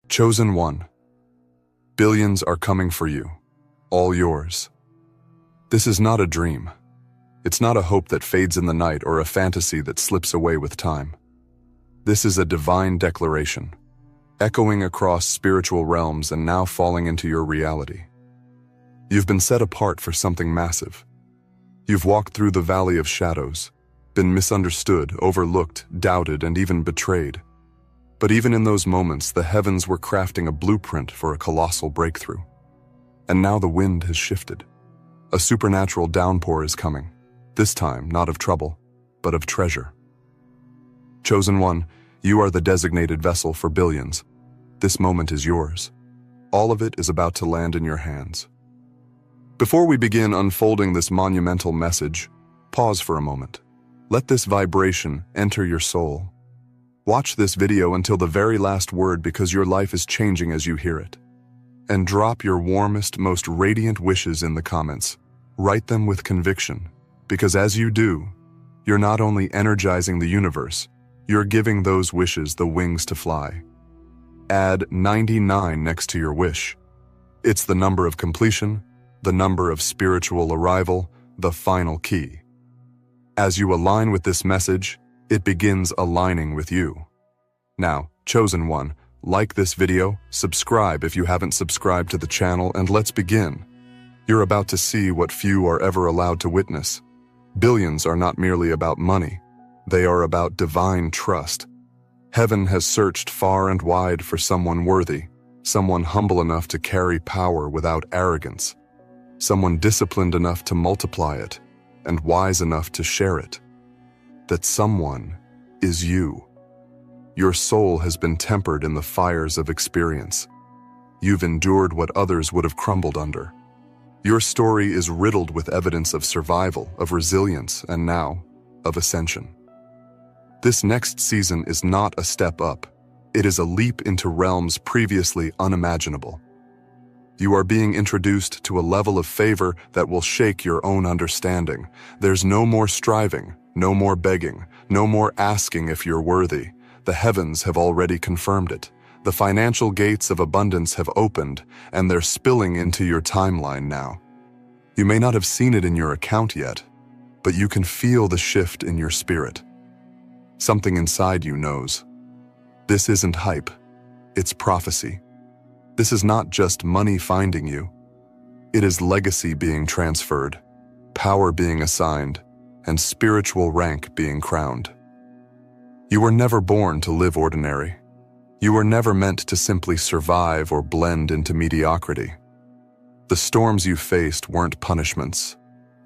Chosen one. Billions are coming for you, all yours. This is not a dream. It's not a hope that fades in the night or a fantasy that slips away with time. This is a divine declaration, echoing across spiritual realms and now falling into your reality. You've been set apart for something massive. You've walked through the valley of shadows, been misunderstood, overlooked, doubted, and even betrayed. But even in those moments, the heavens were crafting a blueprint for a colossal breakthrough. And now the wind has shifted. A supernatural downpour is coming, this time not of trouble, but of treasure. Chosen one, you are the designated vessel for billions. This moment is yours. All of it is about to land in your hands. Before we begin unfolding this monumental message, pause for a moment. Let this vibration enter your soul. Watch this video until the very last word because your life is changing as you hear it. And drop your warmest, most radiant wishes in the comments. Write them with conviction, because as you do, you're not only energizing the universe, you're giving those wishes the wings to fly. Add 99 next to your wish. It's the number of completion, the number of spiritual arrival, the final key. As you align with this message, it begins aligning with you. Now, chosen one, like this video, subscribe if you haven't subscribed to the channel, and let's begin. You're about to see what few are ever allowed to witness. Billions are not merely about money. They are about divine trust. Heaven has searched far and wide for someone worthy, someone humble enough to carry power without arrogance, someone disciplined enough to multiply it, and wise enough to share it. That someone is you. Your soul has been tempered in the fires of experience. You've endured what others would have crumbled under. Your story is riddled with evidence of survival, of resilience, and now, of ascension. This next season is not a step up. It is a leap into realms previously unimaginable. You are being introduced to a level of favor that will shake your own understanding. There's no more striving, no more begging, no more asking if you're worthy. The heavens have already confirmed it. The financial gates of abundance have opened, and they're spilling into your timeline now. You may not have seen it in your account yet, but you can feel the shift in your spirit. Something inside you knows. This isn't hype, it's prophecy. This is not just money finding you. It is legacy being transferred, power being assigned, and spiritual rank being crowned. You were never born to live ordinary. You were never meant to simply survive or blend into mediocrity. The storms you faced weren't punishments.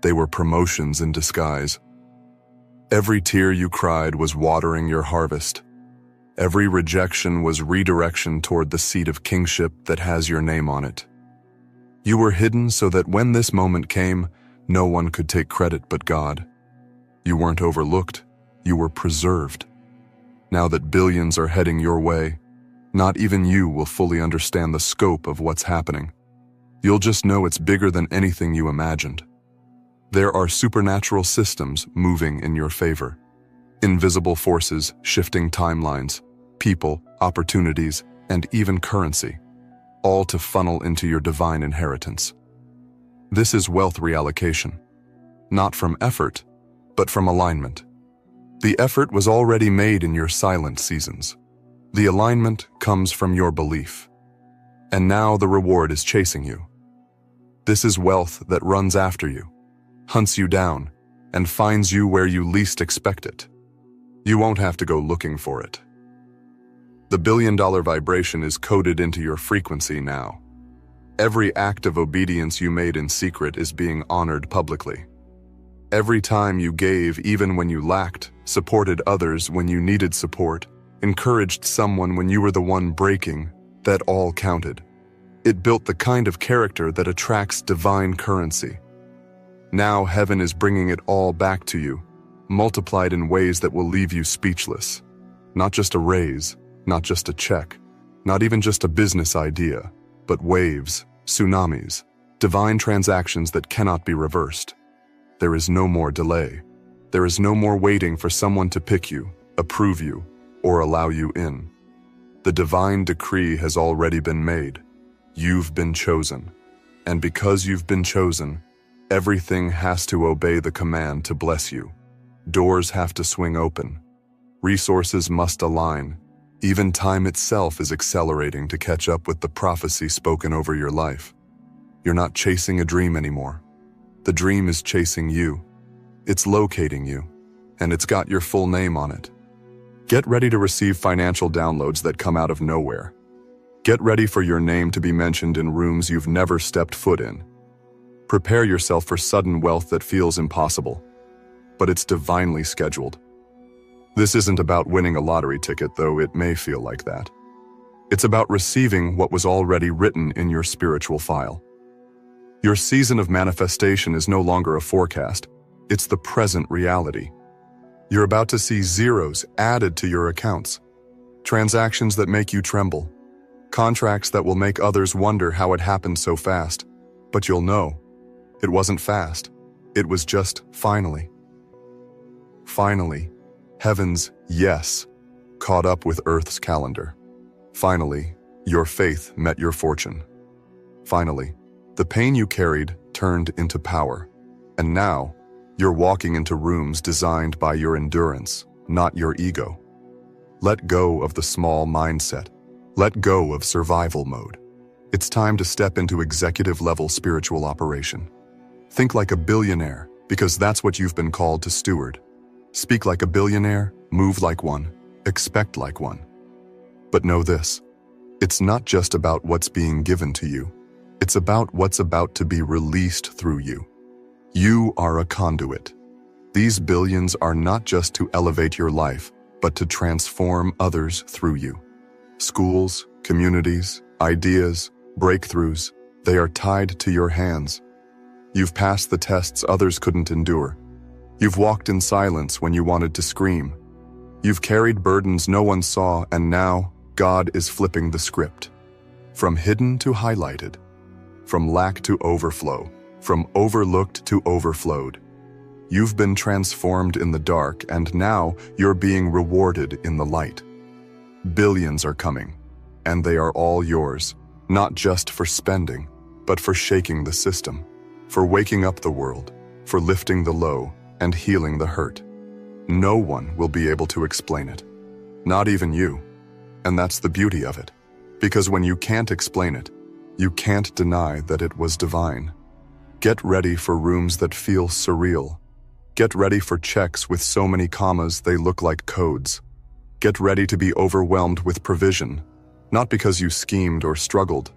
They were promotions in disguise. Every tear you cried was watering your harvest. Every rejection was redirection toward the seat of kingship that has your name on it. You were hidden so that when this moment came, no one could take credit but God. You weren't overlooked, you were preserved. Now that billions are heading your way, not even you will fully understand the scope of what's happening. You'll just know it's bigger than anything you imagined. There are supernatural systems moving in your favor. Invisible forces shifting timelines, people, opportunities, and even currency, all to funnel into your divine inheritance. This is wealth reallocation, not from effort, but from alignment. The effort was already made in your silent seasons. The alignment comes from your belief. And now the reward is chasing you. This is wealth that runs after you, hunts you down, and finds you where you least expect it. You won't have to go looking for it. The billion-dollar vibration is coded into your frequency now. Every act of obedience you made in secret is being honored publicly. Every time you gave, even when you lacked, supported others when you needed support, encouraged someone when you were the one breaking, that all counted. It built the kind of character that attracts divine currency. Now heaven is bringing it all back to you, multiplied in ways that will leave you speechless. Not just a raise, not just a check, not even just a business idea, but waves, tsunamis, divine transactions that cannot be reversed. There is no more delay. There is no more waiting for someone to pick you, approve you, or allow you in. The divine decree has already been made. You've been chosen. And because you've been chosen, everything has to obey the command to bless you. Doors have to swing open. Resources must align. Even time itself is accelerating to catch up with the prophecy spoken over your life. You're not chasing a dream anymore. The dream is chasing you. It's locating you, and it's got your full name on it. Get ready to receive financial downloads that come out of nowhere. Get ready for your name to be mentioned in rooms you've never stepped foot in. Prepare yourself for sudden wealth that feels impossible, but it's divinely scheduled. This isn't about winning a lottery ticket, though it may feel like that. It's about receiving what was already written in your spiritual file. Your season of manifestation is no longer a forecast. It's the present reality. You're about to see zeros added to your accounts, transactions that make you tremble, contracts that will make others wonder how it happened so fast. But you'll know, it wasn't fast. It was just finally. Finally, heaven's yes caught up with Earth's calendar. Finally, your faith met your fortune. Finally, the pain you carried turned into power. And now, you're walking into rooms designed by your endurance, not your ego. Let go of the small mindset. Let go of survival mode. It's time to step into executive-level spiritual operation. Think like a billionaire, because that's what you've been called to steward. Speak like a billionaire, move like one, expect like one. But know this, it's not just about what's being given to you. It's about what's about to be released through you. You are a conduit. These billions are not just to elevate your life, but to transform others through you. Schools, communities, ideas, breakthroughs, they are tied to your hands. You've passed the tests others couldn't endure. You've walked in silence when you wanted to scream. You've carried burdens no one saw, and now God is flipping the script. From hidden to highlighted, from lack to overflow, from overlooked to overflowed. You've been transformed in the dark, and now you're being rewarded in the light. Billions are coming, and they are all yours, not just for spending, but for shaking the system, for waking up the world, for lifting the low and healing the hurt. No one will be able to explain it, not even you. And that's the beauty of it, because when you can't explain it, you can't deny that it was divine. Get ready for rooms that feel surreal. Get ready for checks with so many commas they look like codes. Get ready to be overwhelmed with provision, not because you schemed or struggled,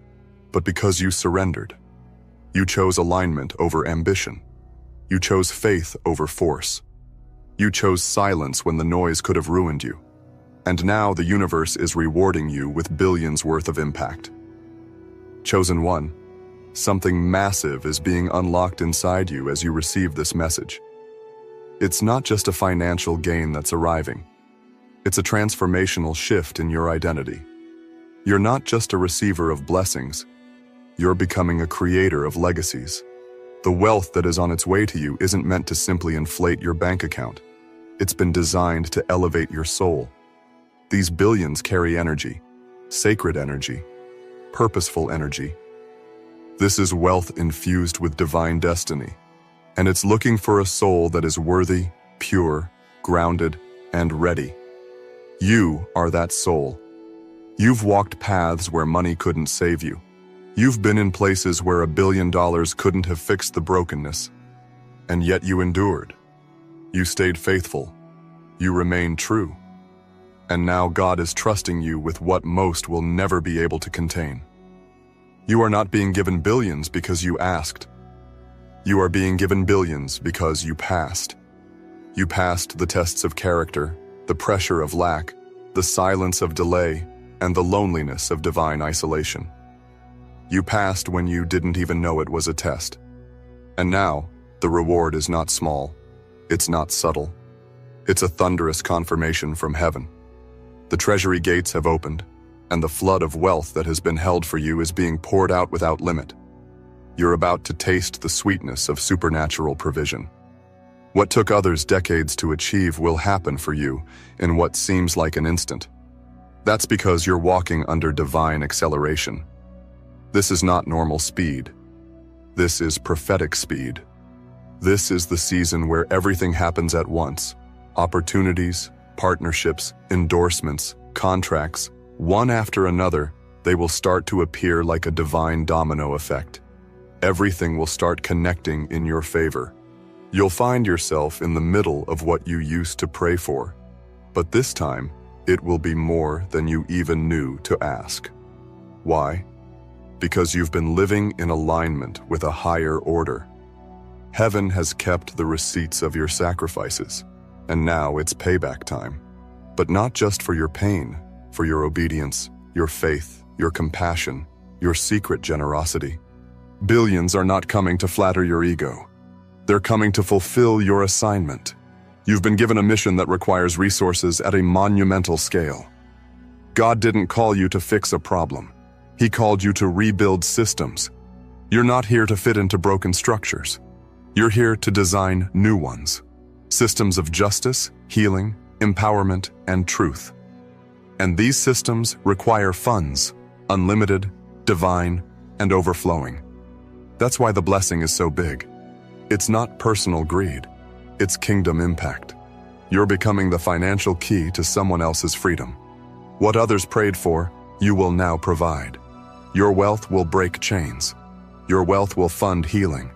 but because you surrendered. You chose alignment over ambition. You chose faith over force. You chose silence when the noise could have ruined you. And now the universe is rewarding you with billions worth of impact. Chosen one, something massive is being unlocked inside you as you receive this message. It's not just a financial gain that's arriving. It's a transformational shift in your identity. You're not just a receiver of blessings. You're becoming a creator of legacies. The wealth that is on its way to you isn't meant to simply inflate your bank account. It's been designed to elevate your soul. These billions carry energy, sacred energy, purposeful energy. This is wealth infused with divine destiny, and it's looking for a soul that is worthy, pure, grounded, and ready. You are that soul. You've walked paths where money couldn't save you. You've been in places where $1 billion couldn't have fixed the brokenness. And yet you endured. You stayed faithful. You remained true. And now God is trusting you with what most will never be able to contain. You are not being given billions because you asked. You are being given billions because you passed. You passed the tests of character, the pressure of lack, the silence of delay, and the loneliness of divine isolation. You passed when you didn't even know it was a test. And now, the reward is not small. It's not subtle. It's a thunderous confirmation from heaven. The treasury gates have opened, and the flood of wealth that has been held for you is being poured out without limit. You're about to taste the sweetness of supernatural provision. What took others decades to achieve will happen for you in what seems like an instant. That's because you're walking under divine acceleration. This is not normal speed. This is prophetic speed. This is the season where everything happens at once. Opportunities, partnerships, endorsements, contracts, one after another, they will start to appear like a divine domino effect. Everything will start connecting in your favor. You'll find yourself in the middle of what you used to pray for, but this time, it will be more than you even knew to ask. Why? Because you've been living in alignment with a higher order. Heaven has kept the receipts of your sacrifices, and now it's payback time. But not just for your pain, for your obedience, your faith, your compassion, your secret generosity. Billions are not coming to flatter your ego. They're coming to fulfill your assignment. You've been given a mission that requires resources at a monumental scale. God didn't call you to fix a problem. He called you to rebuild systems. You're not here to fit into broken structures. You're here to design new ones. Systems of justice, healing, empowerment, and truth. And these systems require funds, unlimited, divine, and overflowing. That's why the blessing is so big. It's not personal greed. It's kingdom impact. You're becoming the financial key to someone else's freedom. What others prayed for, you will now provide. Your wealth will break chains. Your wealth will fund healing.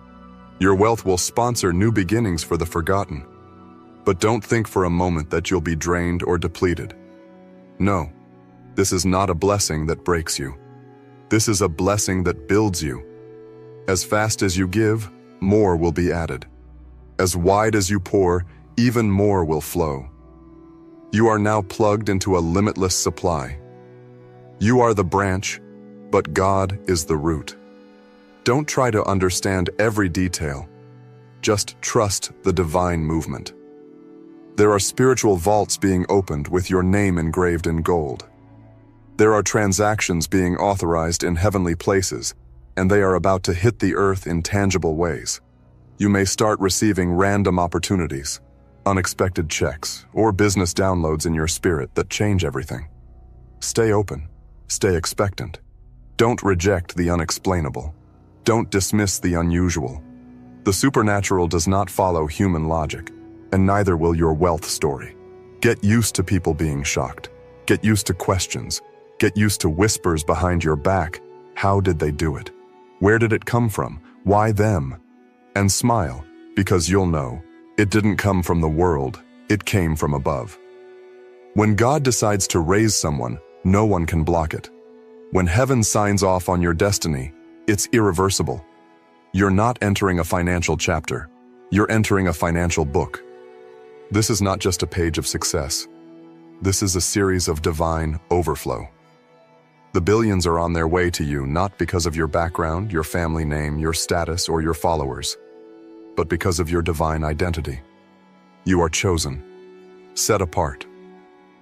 Your wealth will sponsor new beginnings for the forgotten. But don't think for a moment that you'll be drained or depleted. No, this is not a blessing that breaks you. This is a blessing that builds you. As fast as you give, more will be added. As wide as you pour, even more will flow. You are now plugged into a limitless supply. You are the branch, but God is the root. Don't try to understand every detail. Just trust the divine movement. There are spiritual vaults being opened with your name engraved in gold. There are transactions being authorized in heavenly places, and they are about to hit the earth in tangible ways. You may start receiving random opportunities, unexpected checks, or business downloads in your spirit that change everything. Stay open. Stay expectant. Don't reject the unexplainable. Don't dismiss the unusual. The supernatural does not follow human logic, and neither will your wealth story. Get used to people being shocked. Get used to questions. Get used to whispers behind your back. How did they do it? Where did it come from? Why them? And smile, because you'll know, it didn't come from the world, it came from above. When God decides to raise someone, no one can block it. When heaven signs off on your destiny, it's irreversible. You're not entering a financial chapter. You're entering a financial book. This is not just a page of success. This is a series of divine overflow. The billions are on their way to you not because of your background, your family name, your status, or your followers, but because of your divine identity. You are chosen, set apart,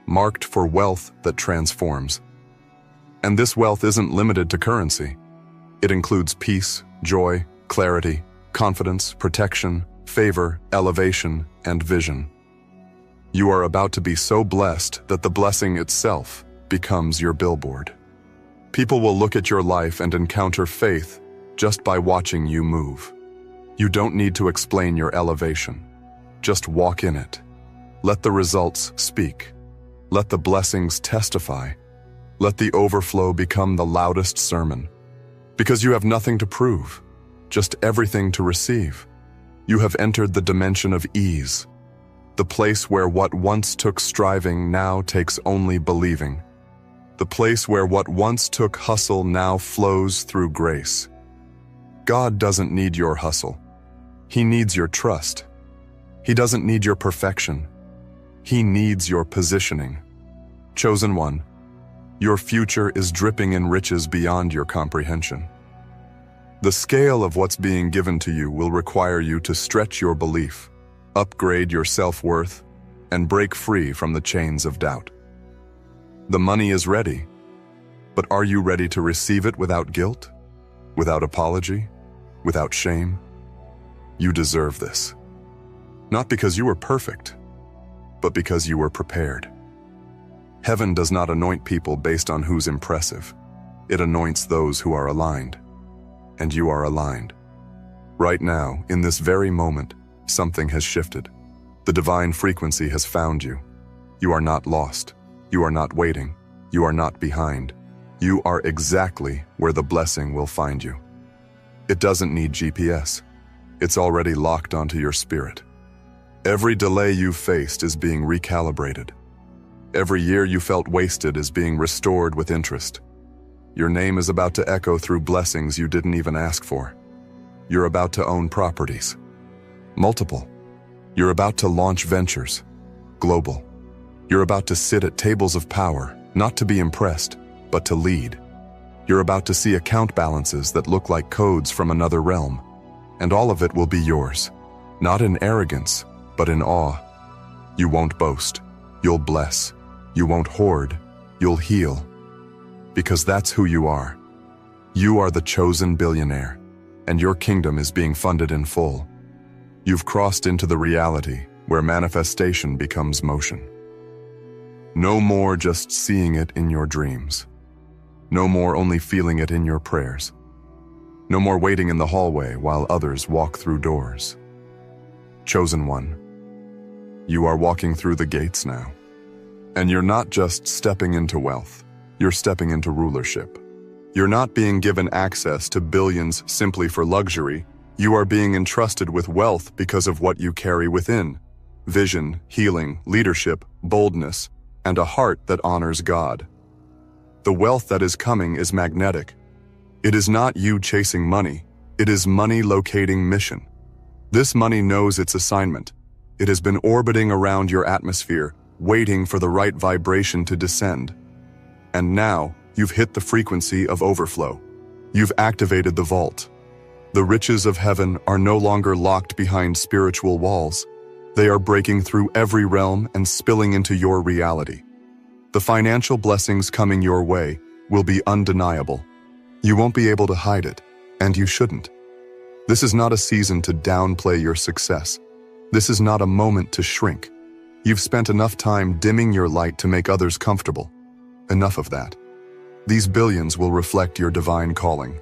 marked for wealth that transforms. And this wealth isn't limited to currency. It includes peace, joy, clarity, confidence, protection, favor, elevation, and vision. You are about to be so blessed that the blessing itself becomes your billboard. People will look at your life and encounter faith just by watching you move. You don't need to explain your elevation. Just walk in it. Let the results speak. Let the blessings testify. Let the overflow become the loudest sermon. Because you have nothing to prove, just everything to receive. You have entered the dimension of ease, the place where what once took striving now takes only believing. The place where what once took hustle now flows through grace. God doesn't need your hustle. He needs your trust. He doesn't need your perfection. He needs your positioning. Chosen one, your future is dripping in riches beyond your comprehension. The scale of what's being given to you will require you to stretch your belief, upgrade your self-worth, and break free from the chains of doubt. The money is ready, but are you ready to receive it without guilt, without apology, without shame? You deserve this. Not because you were perfect, but because you were prepared. Heaven does not anoint people based on who's impressive. It anoints those who are aligned. And you are aligned. Right now, in this very moment, something has shifted. The divine frequency has found you. You are not lost. You are not waiting. You are not behind. You are exactly where the blessing will find you. It doesn't need GPS. It's already locked onto your spirit. Every delay you've faced is being recalibrated. Every year you felt wasted is being restored with interest. Your name is about to echo through blessings you didn't even ask for. You're about to own properties. Multiple. You're about to launch ventures. Global. You're about to sit at tables of power, not to be impressed, but to lead. You're about to see account balances that look like codes from another realm. And all of it will be yours. Not in arrogance, but in awe. You won't boast. You'll bless. You won't hoard. You'll heal. Because that's who you are. You are the chosen billionaire, and your kingdom is being funded in full. You've crossed into the reality where manifestation becomes motion. No more just seeing it in your dreams. No more only feeling it in your prayers. No more waiting in the hallway while others walk through doors. Chosen one, you are walking through the gates now. And you're not just stepping into wealth, you're stepping into rulership. You're not being given access to billions simply for luxury. You are being entrusted with wealth because of what you carry within: vision, healing, leadership, boldness, and a heart that honors God. The wealth that is coming is magnetic. It is not you chasing money. It is money locating mission. This money knows its assignment. It has been orbiting around your atmosphere, waiting for the right vibration to descend. And now, you've hit the frequency of overflow. You've activated the vault. The riches of heaven are no longer locked behind spiritual walls. They are breaking through every realm and spilling into your reality. The financial blessings coming your way will be undeniable. You won't be able to hide it, and you shouldn't. This is not a season to downplay your success. This is not a moment to shrink. You've spent enough time dimming your light to make others comfortable. Enough of that. These billions will reflect your divine calling.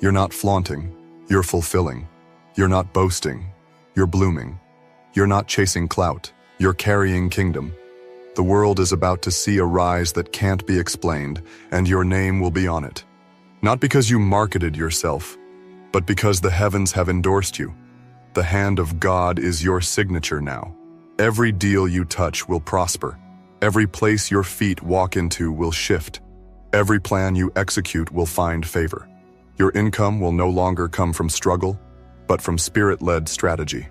You're not flaunting, you're fulfilling. You're not boasting, you're blooming. You're not chasing clout, you're carrying kingdom. The world is about to see a rise that can't be explained, and your name will be on it. Not because you marketed yourself, but because the heavens have endorsed you. The hand of God is your signature now. Every deal you touch will prosper. Every place your feet walk into will shift. Every plan you execute will find favor. Your income will no longer come from struggle, but from spirit-led strategy.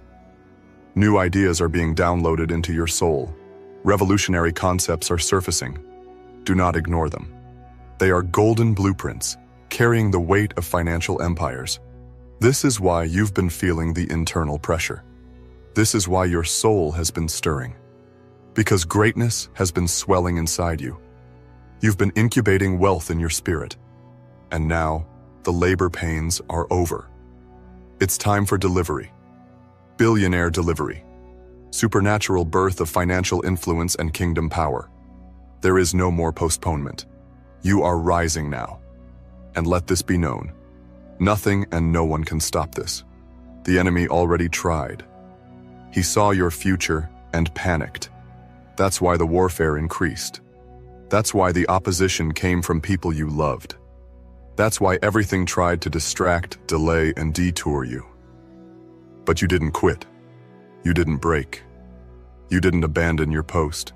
New ideas are being downloaded into your soul. Revolutionary concepts are surfacing. Do not ignore them. They are golden blueprints, carrying the weight of financial empires. This is why you've been feeling the internal pressure. This is why your soul has been stirring. Because greatness has been swelling inside you. You've been incubating wealth in your spirit. And now, the labor pains are over. It's time for delivery. Billionaire delivery. Supernatural birth of financial influence and kingdom power. There is no more postponement. You are rising now. And let this be known. Nothing and no one can stop this. The enemy already tried. He saw your future and panicked. That's why the warfare increased. That's why the opposition came from people you loved. That's why everything tried to distract, delay, and detour you. But you didn't quit. You didn't break. You didn't abandon your post.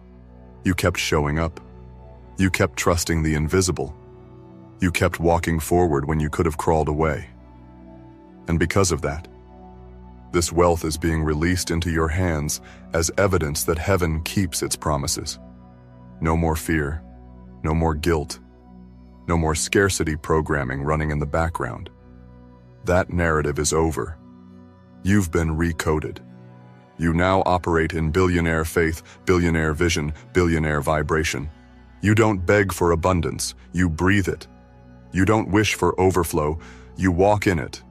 You kept showing up. You kept trusting the invisible. You kept walking forward when you could have crawled away. And because of that, this wealth is being released into your hands as evidence that heaven keeps its promises. No more fear, no more guilt, no more scarcity programming running in the background. That narrative is over. You've been recoded. You now operate in billionaire faith, billionaire vision, billionaire vibration. You don't beg for abundance, you breathe it. You don't wish for overflow, you walk in it.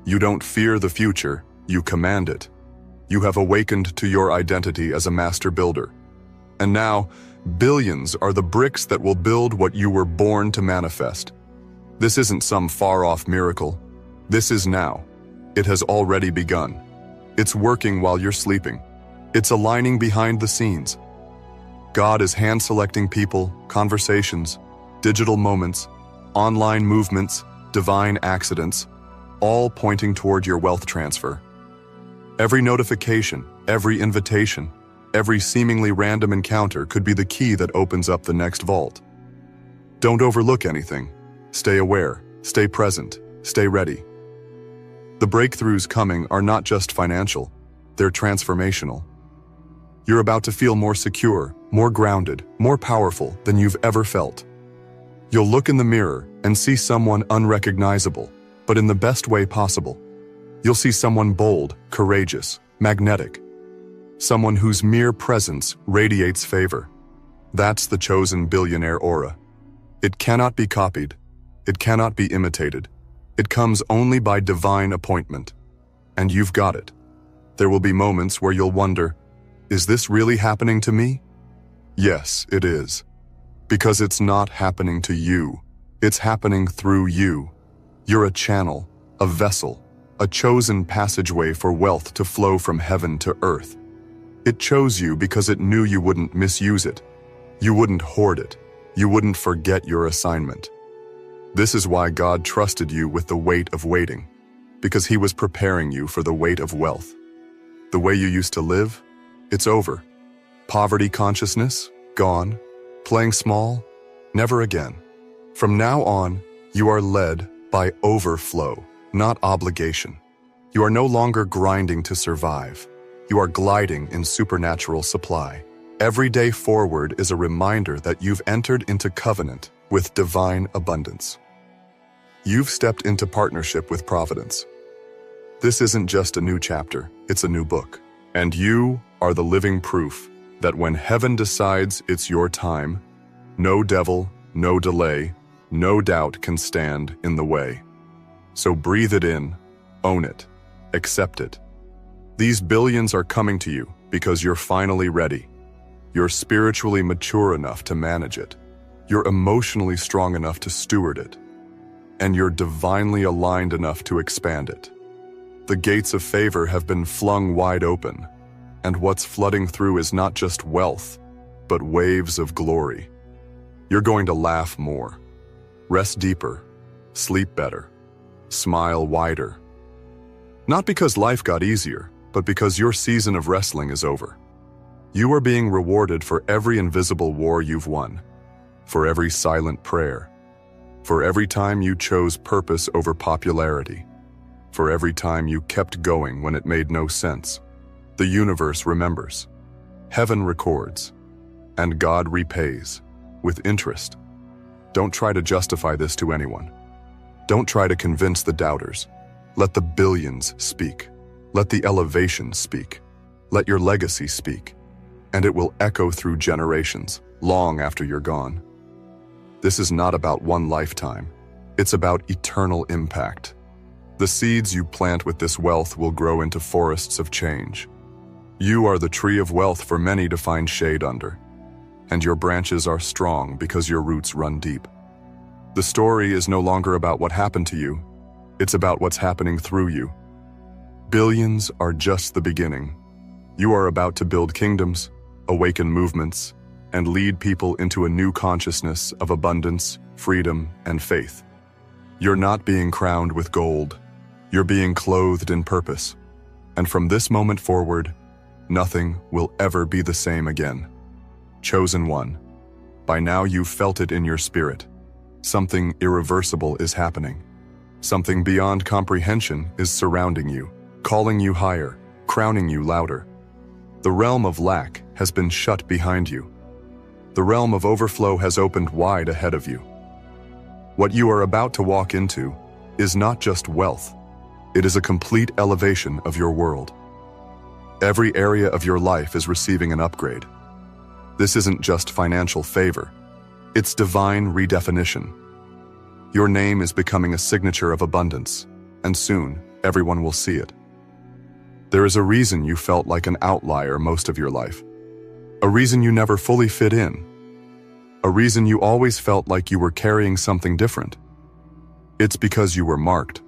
You don't fear the future, you command it. You have awakened to your identity as a master builder. And now, Billions are the bricks that will build what you were born to manifest. This isn't some far-off miracle. This is now. It has already begun. It's working while you're sleeping. It's aligning behind the scenes. God is hand-selecting people, conversations, digital moments, online movements, divine accidents, all pointing toward your wealth transfer. Every notification, every invitation, every seemingly random encounter could be the key that opens up the next vault. Don't overlook anything. Stay aware, stay present, stay ready. The breakthroughs coming are not just financial, they're transformational. You're about to feel more secure, more grounded, more powerful than you've ever felt. You'll look in the mirror and see someone unrecognizable, but in the best way possible. You'll see someone bold, courageous, magnetic. Someone whose mere presence radiates favor. That's the chosen billionaire aura. It cannot be copied. It cannot be imitated. It comes only by divine appointment. And you've got it. There will be moments where you'll wonder, is this really happening to me? Yes, it is. Because it's not happening to you. It's happening through you. You're a channel, a vessel, a chosen passageway for wealth to flow from heaven to earth. It chose you because it knew you wouldn't misuse it. You wouldn't hoard it. You wouldn't forget your assignment. This is why God trusted you with the weight of waiting, because He was preparing you for the weight of wealth. The way you used to live, it's over. Poverty consciousness, gone. Playing small, never again. From now on, you are led by overflow, not obligation. You are no longer grinding to survive. You are gliding in supernatural supply. Every day forward is a reminder that you've entered into covenant with divine abundance. You've stepped into partnership with Providence. This isn't just a new chapter, it's a new book. And you are the living proof that when heaven decides it's your time, no devil, no delay, no doubt can stand in the way. So breathe it in, own it, accept it. These billions are coming to you because you're finally ready. You're spiritually mature enough to manage it. You're emotionally strong enough to steward it. And you're divinely aligned enough to expand it. The gates of favor have been flung wide open, and what's flooding through is not just wealth, but waves of glory. You're going to laugh more, rest deeper, sleep better, smile wider. Not because life got easier, but because your season of wrestling is over. You are being rewarded for every invisible war you've won, for every silent prayer, for every time you chose purpose over popularity, for every time you kept going when it made no sense. The universe remembers, heaven records, and God repays with interest. Don't try to justify this to anyone. Don't try to convince the doubters. Let the billions speak. Let the elevation speak. Let your legacy speak. And it will echo through generations, long after you're gone. This is not about one lifetime. It's about eternal impact. The seeds you plant with this wealth will grow into forests of change. You are the tree of wealth for many to find shade under. And your branches are strong because your roots run deep. The story is no longer about what happened to you. It's about what's happening through you. Billions are just the beginning. You are about to build kingdoms, awaken movements, and lead people into a new consciousness of abundance, freedom, and faith. You're not being crowned with gold. You're being clothed in purpose. And from this moment forward, nothing will ever be the same again. Chosen one. By now you've felt it in your spirit. Something irreversible is happening. Something beyond comprehension is surrounding you, calling you higher, crowning you louder. The realm of lack has been shut behind you. The realm of overflow has opened wide ahead of you. What you are about to walk into is not just wealth. It is a complete elevation of your world. Every area of your life is receiving an upgrade. This isn't just financial favor. It's divine redefinition. Your name is becoming a signature of abundance, and soon everyone will see it. There is a reason you felt like an outlier most of your life. A reason you never fully fit in, a reason you always felt like you were carrying something different. It's because you were marked.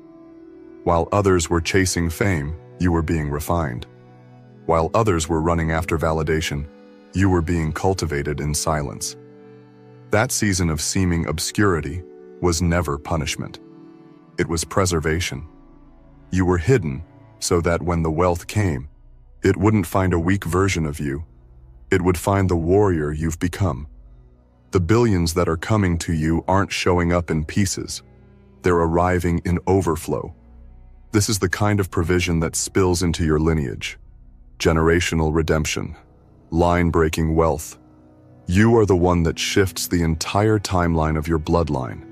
While others were chasing fame, you were being refined. While others were running after validation, you were being cultivated in silence. That season of seeming obscurity was never punishment. It was preservation. You were hidden so that when the wealth came, it wouldn't find a weak version of you. It would find the warrior you've become. The billions that are coming to you aren't showing up in pieces. They're arriving in overflow. This is the kind of provision that spills into your lineage. Generational redemption. Line-breaking wealth. You are the one that shifts the entire timeline of your bloodline.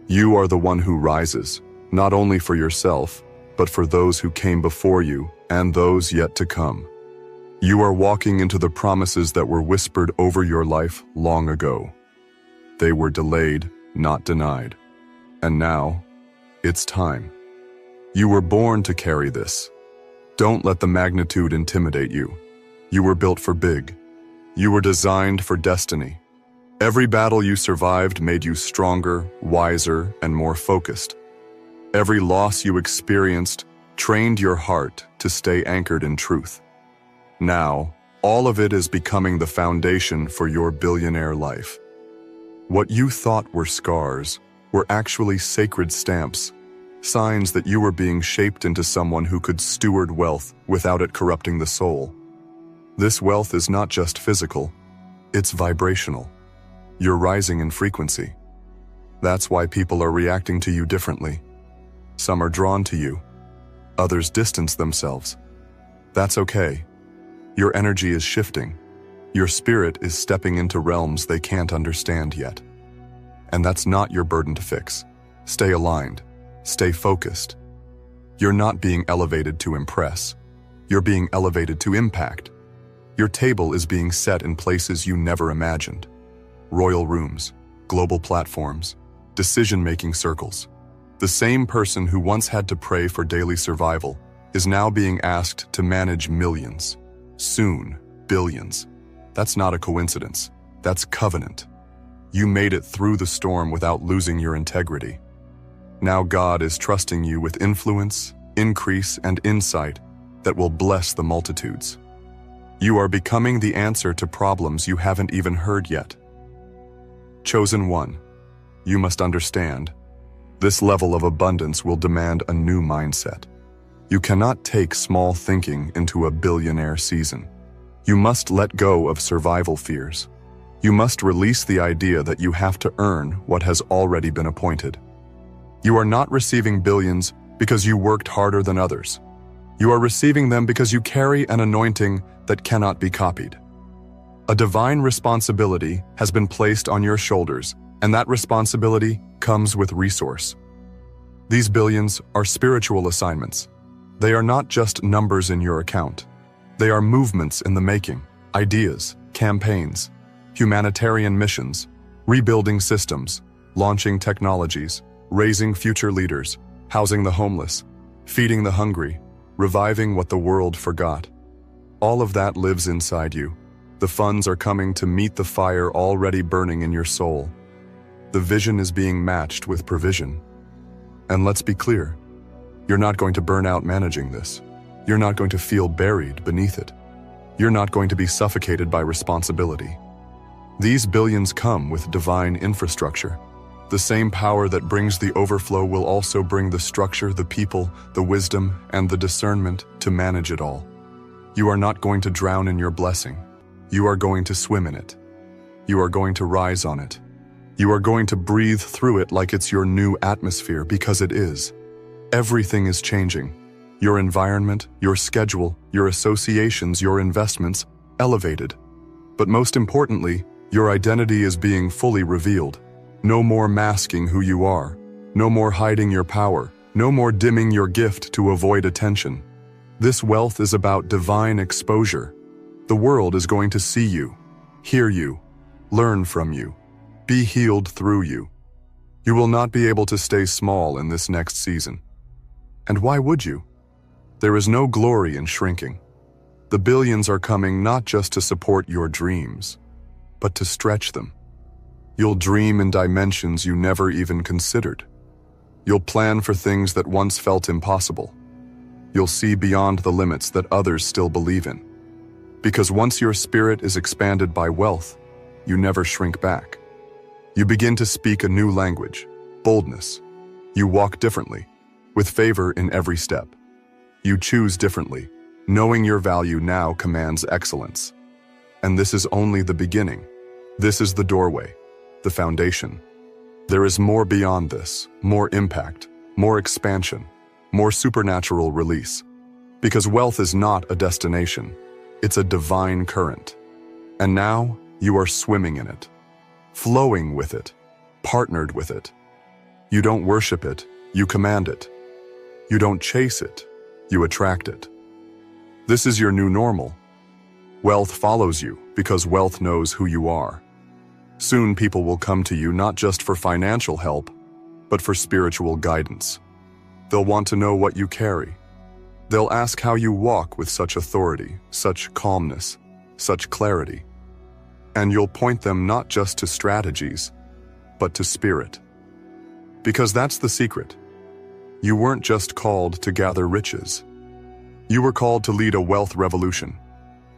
You are the one who rises, not only for yourself, but for those who came before you and those yet to come. You are walking into the promises that were whispered over your life long ago. They were delayed, not denied. And now, it's time. You were born to carry this. Don't let the magnitude intimidate you. You were built for big. You were designed for destiny. Every battle you survived made you stronger, wiser, and more focused. Every loss you experienced trained your heart to stay anchored in truth. Now, all of it is becoming the foundation for your billionaire life. What you thought were scars were actually sacred stamps, signs that you were being shaped into someone who could steward wealth without it corrupting the soul. This wealth is not just physical, it's vibrational. You're rising in frequency. That's why people are reacting to you differently. Some are drawn to you, others distance themselves. That's okay. Your energy is shifting. Your spirit is stepping into realms they can't understand yet. And that's not your burden to fix. Stay aligned. Stay focused. You're not being elevated to impress. You're being elevated to impact. Your table is being set in places you never imagined. Royal rooms, global platforms, decision-making circles. The same person who once had to pray for daily survival is now being asked to manage millions. Soon, billions. That's not a coincidence. That's covenant. You made it through the storm without losing your integrity. Now God is trusting you with influence, increase, and insight that will bless the multitudes. You are becoming the answer to problems you haven't even heard yet. Chosen one, you must understand, this level of abundance will demand a new mindset. You cannot take small thinking into a billionaire season. You must let go of survival fears. You must release the idea that you have to earn what has already been appointed. You are not receiving billions because you worked harder than others. You are receiving them because you carry an anointing that cannot be copied. A divine responsibility has been placed on your shoulders, and that responsibility comes with resource. These billions are spiritual assignments. They are not just numbers in your account. They are movements in the making, ideas, campaigns, humanitarian missions, rebuilding systems, launching technologies, raising future leaders, housing the homeless, feeding the hungry, reviving what the world forgot. All of that lives inside you. The funds are coming to meet the fire already burning in your soul. The vision is being matched with provision. And let's be clear, you're not going to burn out managing this. You're not going to feel buried beneath it. You're not going to be suffocated by responsibility. These billions come with divine infrastructure. The same power that brings the overflow will also bring the structure, the people, the wisdom, and the discernment to manage it all. You are not going to drown in your blessing. You are going to swim in it. You are going to rise on it. You are going to breathe through it like it's your new atmosphere, because it is. Everything is changing. Your environment, your schedule, your associations, your investments, elevated. But most importantly, your identity is being fully revealed. No more masking who you are. No more hiding your power. No more dimming your gift to avoid attention. This wealth is about divine exposure. The world is going to see you, hear you, learn from you, be healed through you. You will not be able to stay small in this next season. And why would you? There is no glory in shrinking. The billions are coming not just to support your dreams, but to stretch them. You'll dream in dimensions you never even considered. You'll plan for things that once felt impossible. You'll see beyond the limits that others still believe in. Because once your spirit is expanded by wealth, you never shrink back. You begin to speak a new language, boldness. You walk differently, with favor in every step. You choose differently, knowing your value now commands excellence. And this is only the beginning. This is the doorway, the foundation. There is more beyond this, more impact, more expansion, more supernatural release. Because wealth is not a destination, it's a divine current. And now you are swimming in it, flowing with it, partnered with it. You don't worship it, you command it. You don't chase it, you attract it. This is your new normal. Wealth follows you because wealth knows who you are. Soon people will come to you not just for financial help, but for spiritual guidance. They'll want to know what you carry. They'll ask how you walk with such authority, such calmness, such clarity. And you'll point them not just to strategies, but to spirit. Because that's the secret. You weren't just called to gather riches. You were called to lead a wealth revolution.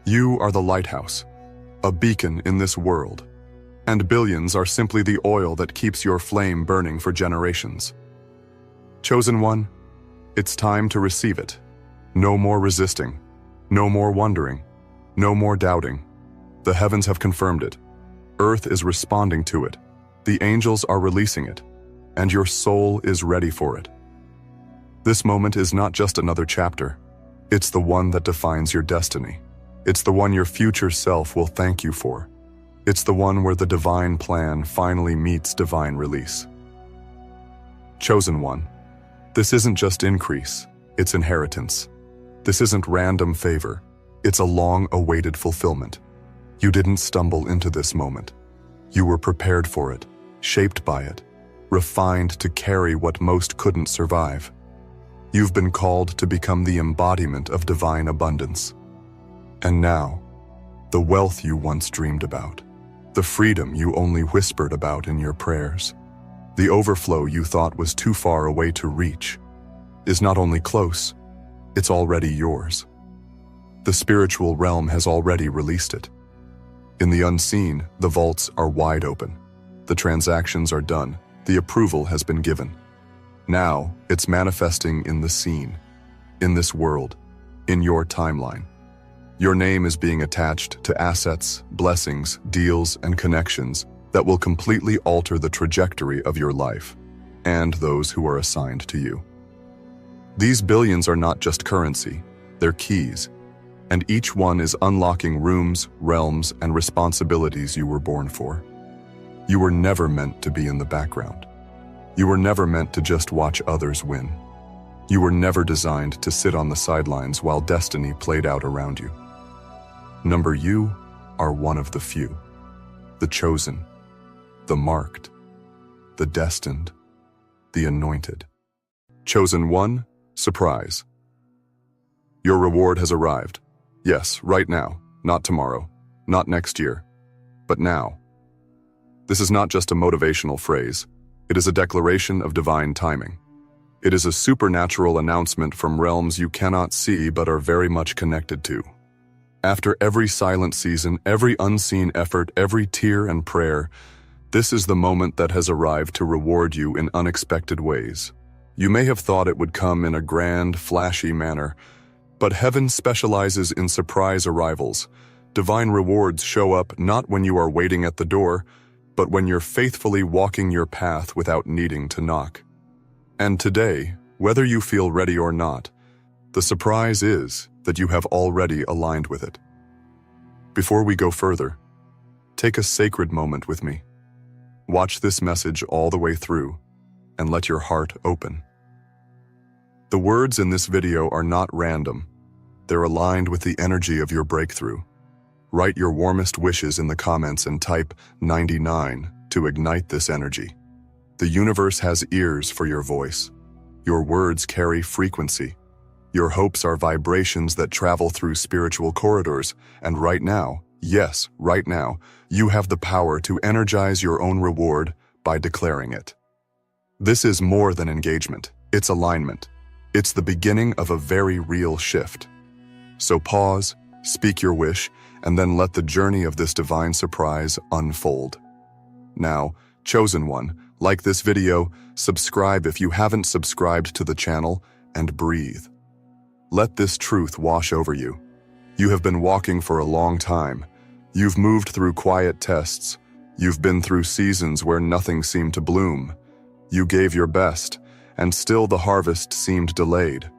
You are the lighthouse, a beacon in this world. And billions are simply the oil that keeps your flame burning for generations. Chosen one, it's time to receive it. No more resisting, no more wondering, no more doubting. The heavens have confirmed it. Earth is responding to it. The angels are releasing it, and your soul is ready for it. This moment is not just another chapter. It's the one that defines your destiny. It's the one your future self will thank you for. It's the one where the divine plan finally meets divine release. Chosen one, this isn't just increase, it's inheritance. This isn't random favor, it's a long-awaited fulfillment. You didn't stumble into this moment. You were prepared for it, shaped by it, refined to carry what most couldn't survive. You've been called to become the embodiment of divine abundance. And now, the wealth you once dreamed about, the freedom you only whispered about in your prayers, the overflow you thought was too far away to reach, is not only close, it's already yours. The spiritual realm has already released it. In the unseen, the vaults are wide open. The transactions are done. The approval has been given. Now, it's manifesting in the seen, in this world, in your timeline. Your name is being attached to assets, blessings, deals, and connections that will completely alter the trajectory of your life and those who are assigned to you. These billions are not just currency, they're keys, and each one is unlocking rooms, realms, and responsibilities you were born for. You were never meant to be in the background. You were never meant to just watch others win. You were never designed to sit on the sidelines while destiny played out around you. You are one of the few, the chosen, the marked, the destined, the anointed. Chosen one, surprise. Your reward has arrived. Yes, right now, not tomorrow, not next year, but now. This is not just a motivational phrase. It is a declaration of divine timing. It is a supernatural announcement from realms you cannot see but are very much connected to. After every silent season, every unseen effort, every tear and prayer, this is the moment that has arrived to reward you in unexpected ways. You may have thought it would come in a grand, flashy manner, but heaven specializes in surprise arrivals. Divine rewards show up not when you are waiting at the door, but when you're faithfully walking your path without needing to knock. And today, whether you feel ready or not, the surprise is that you have already aligned with it. Before we go further, take a sacred moment with me. Watch this message all the way through and let your heart open. The words in this video are not random. They're aligned with the energy of your breakthrough. Write your warmest wishes in the comments and type 99 to ignite this energy. The universe has ears for your voice. Your words carry frequency. Your hopes are vibrations that travel through spiritual corridors, and right now, Yes, right now, you have the power to energize your own reward by declaring it. This is more than engagement, it's alignment. It's the beginning of a very real shift. So pause, speak your wish, and then let the journey of this divine surprise unfold. Now, chosen one, like this video, subscribe if you haven't subscribed to the channel, and breathe. Let this truth wash over you. You have been walking for a long time. You've moved through quiet tests. You've been through seasons where nothing seemed to bloom. You gave your best, and still the harvest seemed delayed.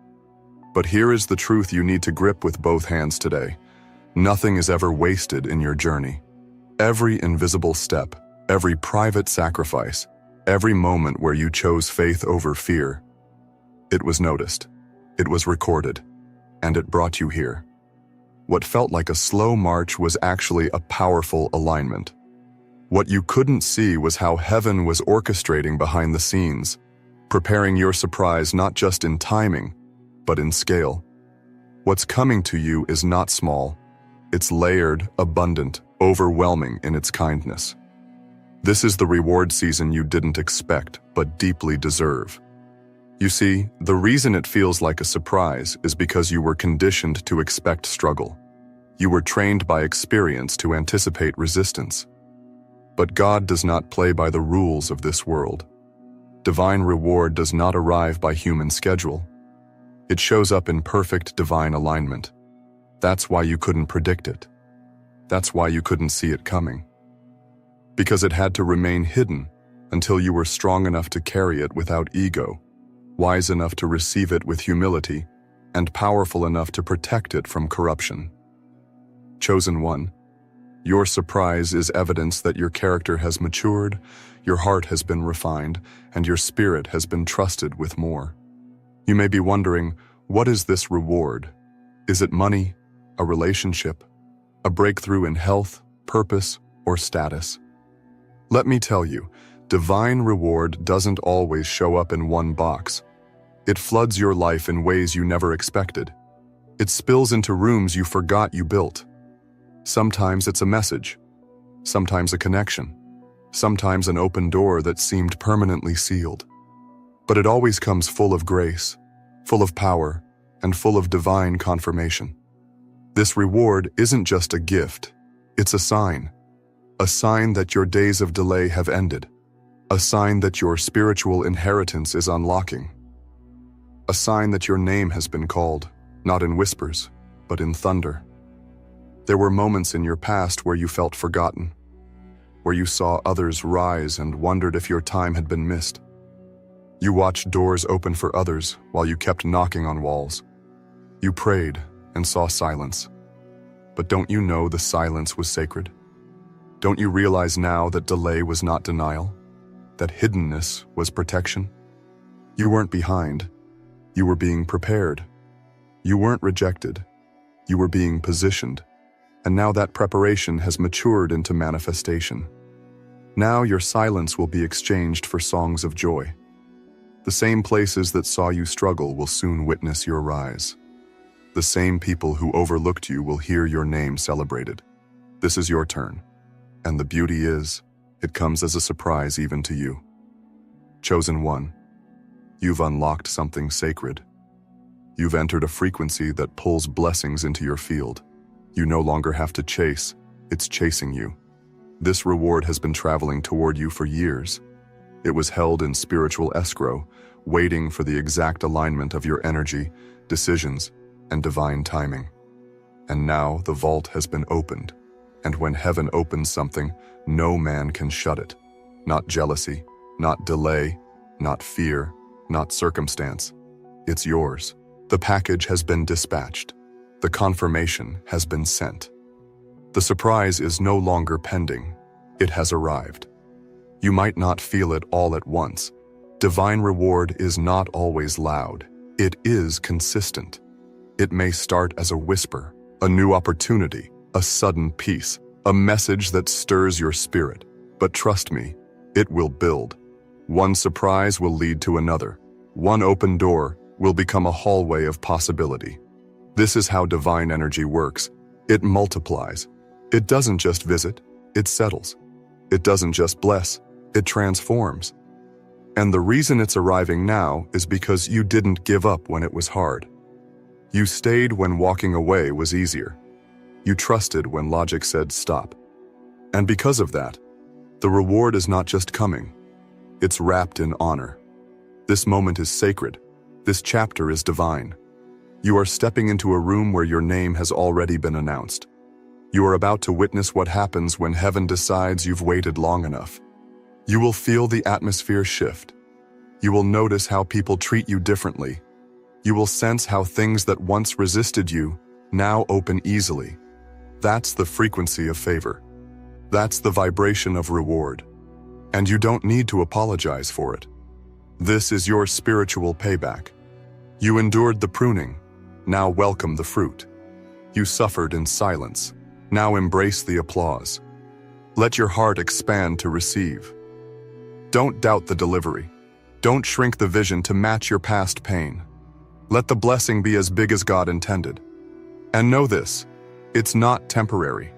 But here is the truth you need to grip with both hands today. Nothing is ever wasted in your journey. Every invisible step, every private sacrifice, every moment where you chose faith over fear, it was noticed, it was recorded, and it brought you here. What felt like a slow march was actually a powerful alignment. What you couldn't see was how heaven was orchestrating behind the scenes, preparing your surprise not just in timing, but in scale. What's coming to you is not small. It's layered, abundant, overwhelming in its kindness. This is the reward season you didn't expect, but deeply deserve. You see, the reason it feels like a surprise is because you were conditioned to expect struggle. You were trained by experience to anticipate resistance. But God does not play by the rules of this world. Divine reward does not arrive by human schedule. It shows up in perfect divine alignment. That's why you couldn't predict it. That's why you couldn't see it coming. Because it had to remain hidden until you were strong enough to carry it without ego, wise enough to receive it with humility, and powerful enough to protect it from corruption. Chosen one, your surprise is evidence that your character has matured, your heart has been refined, and your spirit has been trusted with more. You may be wondering, what is this reward? Is it money, a relationship, a breakthrough in health, purpose, or status? Let me tell you, divine reward doesn't always show up in one box. It floods your life in ways you never expected. It spills into rooms you forgot you built. Sometimes it's a message, sometimes a connection, sometimes an open door that seemed permanently sealed. But it always comes full of grace, full of power, and full of divine confirmation. This reward isn't just a gift, it's a sign that your days of delay have ended, a sign that your spiritual inheritance is unlocking, a sign that your name has been called, not in whispers, but in thunder. There were moments in your past where you felt forgotten, where you saw others rise and wondered if your time had been missed. You watched doors open for others while you kept knocking on walls. You prayed and saw silence. But don't you know the silence was sacred? Don't you realize now that delay was not denial? That hiddenness was protection? You weren't behind. You were being prepared. You weren't rejected. You were being positioned. And now that preparation has matured into manifestation. Now your silence will be exchanged for songs of joy. The same places that saw you struggle will soon witness your rise. The same people who overlooked you will hear your name celebrated. This is your turn. And the beauty is, it comes as a surprise even to you. Chosen one, you've unlocked something sacred. You've entered a frequency that pulls blessings into your field. You no longer have to chase, it's chasing you. This reward has been traveling toward you for years. It was held in spiritual escrow, waiting for the exact alignment of your energy, decisions, and divine timing. And now the vault has been opened. And when heaven opens something, no man can shut it. Not jealousy, not delay, not fear, not circumstance. It's yours. The package has been dispatched. The confirmation has been sent. The surprise is no longer pending. It has arrived. You might not feel it all at once. Divine reward is not always loud. It is consistent. It may start as a whisper, a new opportunity, a sudden peace, a message that stirs your spirit. But trust me, it will build. One surprise will lead to another. One open door will become a hallway of possibility. This is how divine energy works. It multiplies. It doesn't just visit, it settles. It doesn't just bless, it transforms. And the reason it's arriving now is because you didn't give up when it was hard. You stayed when walking away was easier. You trusted when logic said stop. And because of that, the reward is not just coming, it's wrapped in honor. This moment is sacred. This chapter is divine. You are stepping into a room where your name has already been announced. You are about to witness what happens when heaven decides you've waited long enough. You will feel the atmosphere shift. You will notice how people treat you differently. You will sense how things that once resisted you now open easily. That's the frequency of favor. That's the vibration of reward. And you don't need to apologize for it. This is your spiritual payback. You endured the pruning, now welcome the fruit. You suffered in silence, now embrace the applause. Let your heart expand to receive. Don't doubt the delivery. Don't shrink the vision to match your past pain. Let the blessing be as big as God intended. And know this, it's not temporary.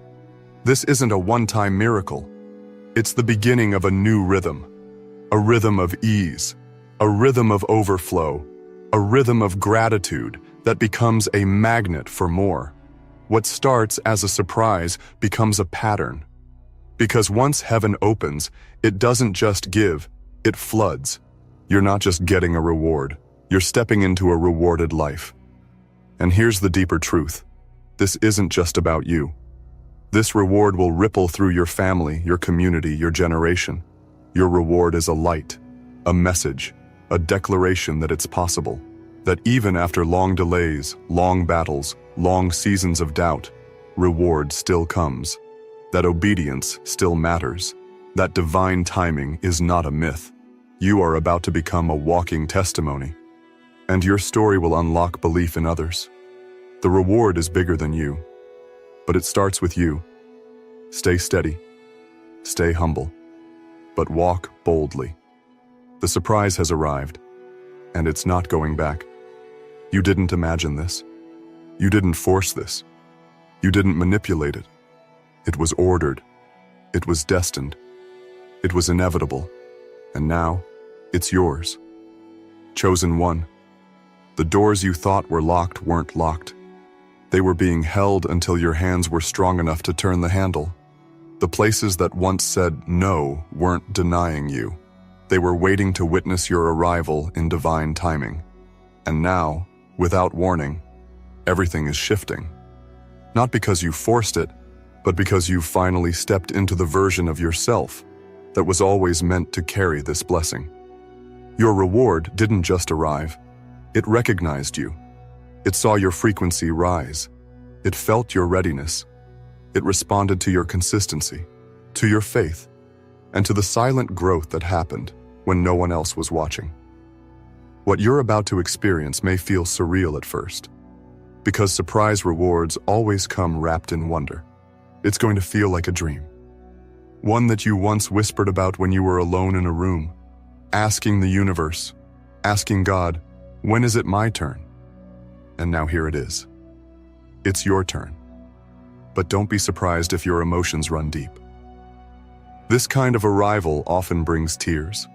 This isn't a one-time miracle. It's the beginning of a new rhythm. A rhythm of ease, a rhythm of overflow, a rhythm of gratitude that becomes a magnet for more. What starts as a surprise becomes a pattern. Because once heaven opens, it doesn't just give, it floods. You're not just getting a reward, you're stepping into a rewarded life. And here's the deeper truth. This isn't just about you. This reward will ripple through your family, your community, your generation. Your reward is a light, a message, a declaration that it's possible. That even after long delays, long battles, long seasons of doubt, reward still comes. That obedience still matters. That divine timing is not a myth. You are about to become a walking testimony. And your story will unlock belief in others. The reward is bigger than you. But it starts with you. Stay steady. Stay humble. But walk boldly. The surprise has arrived. And it's not going back. You didn't imagine this. You didn't force this. You didn't manipulate it. It was ordered. It was destined. It was inevitable. And now, it's yours. Chosen one. The doors you thought were locked weren't locked. They were being held until your hands were strong enough to turn the handle. The places that once said no weren't denying you. They were waiting to witness your arrival in divine timing. And now, without warning, everything is shifting. Not because you forced it, but because you finally stepped into the version of yourself that was always meant to carry this blessing. Your reward didn't just arrive. It recognized you. It saw your frequency rise. It felt your readiness. It responded to your consistency, to your faith, and to the silent growth that happened when no one else was watching. What you're about to experience may feel surreal at first, because surprise rewards always come wrapped in wonder. It's going to feel like a dream. One that you once whispered about when you were alone in a room, asking the universe, asking God, when is it my turn? And now here it is. It's your turn. But don't be surprised if your emotions run deep. This kind of arrival often brings tears,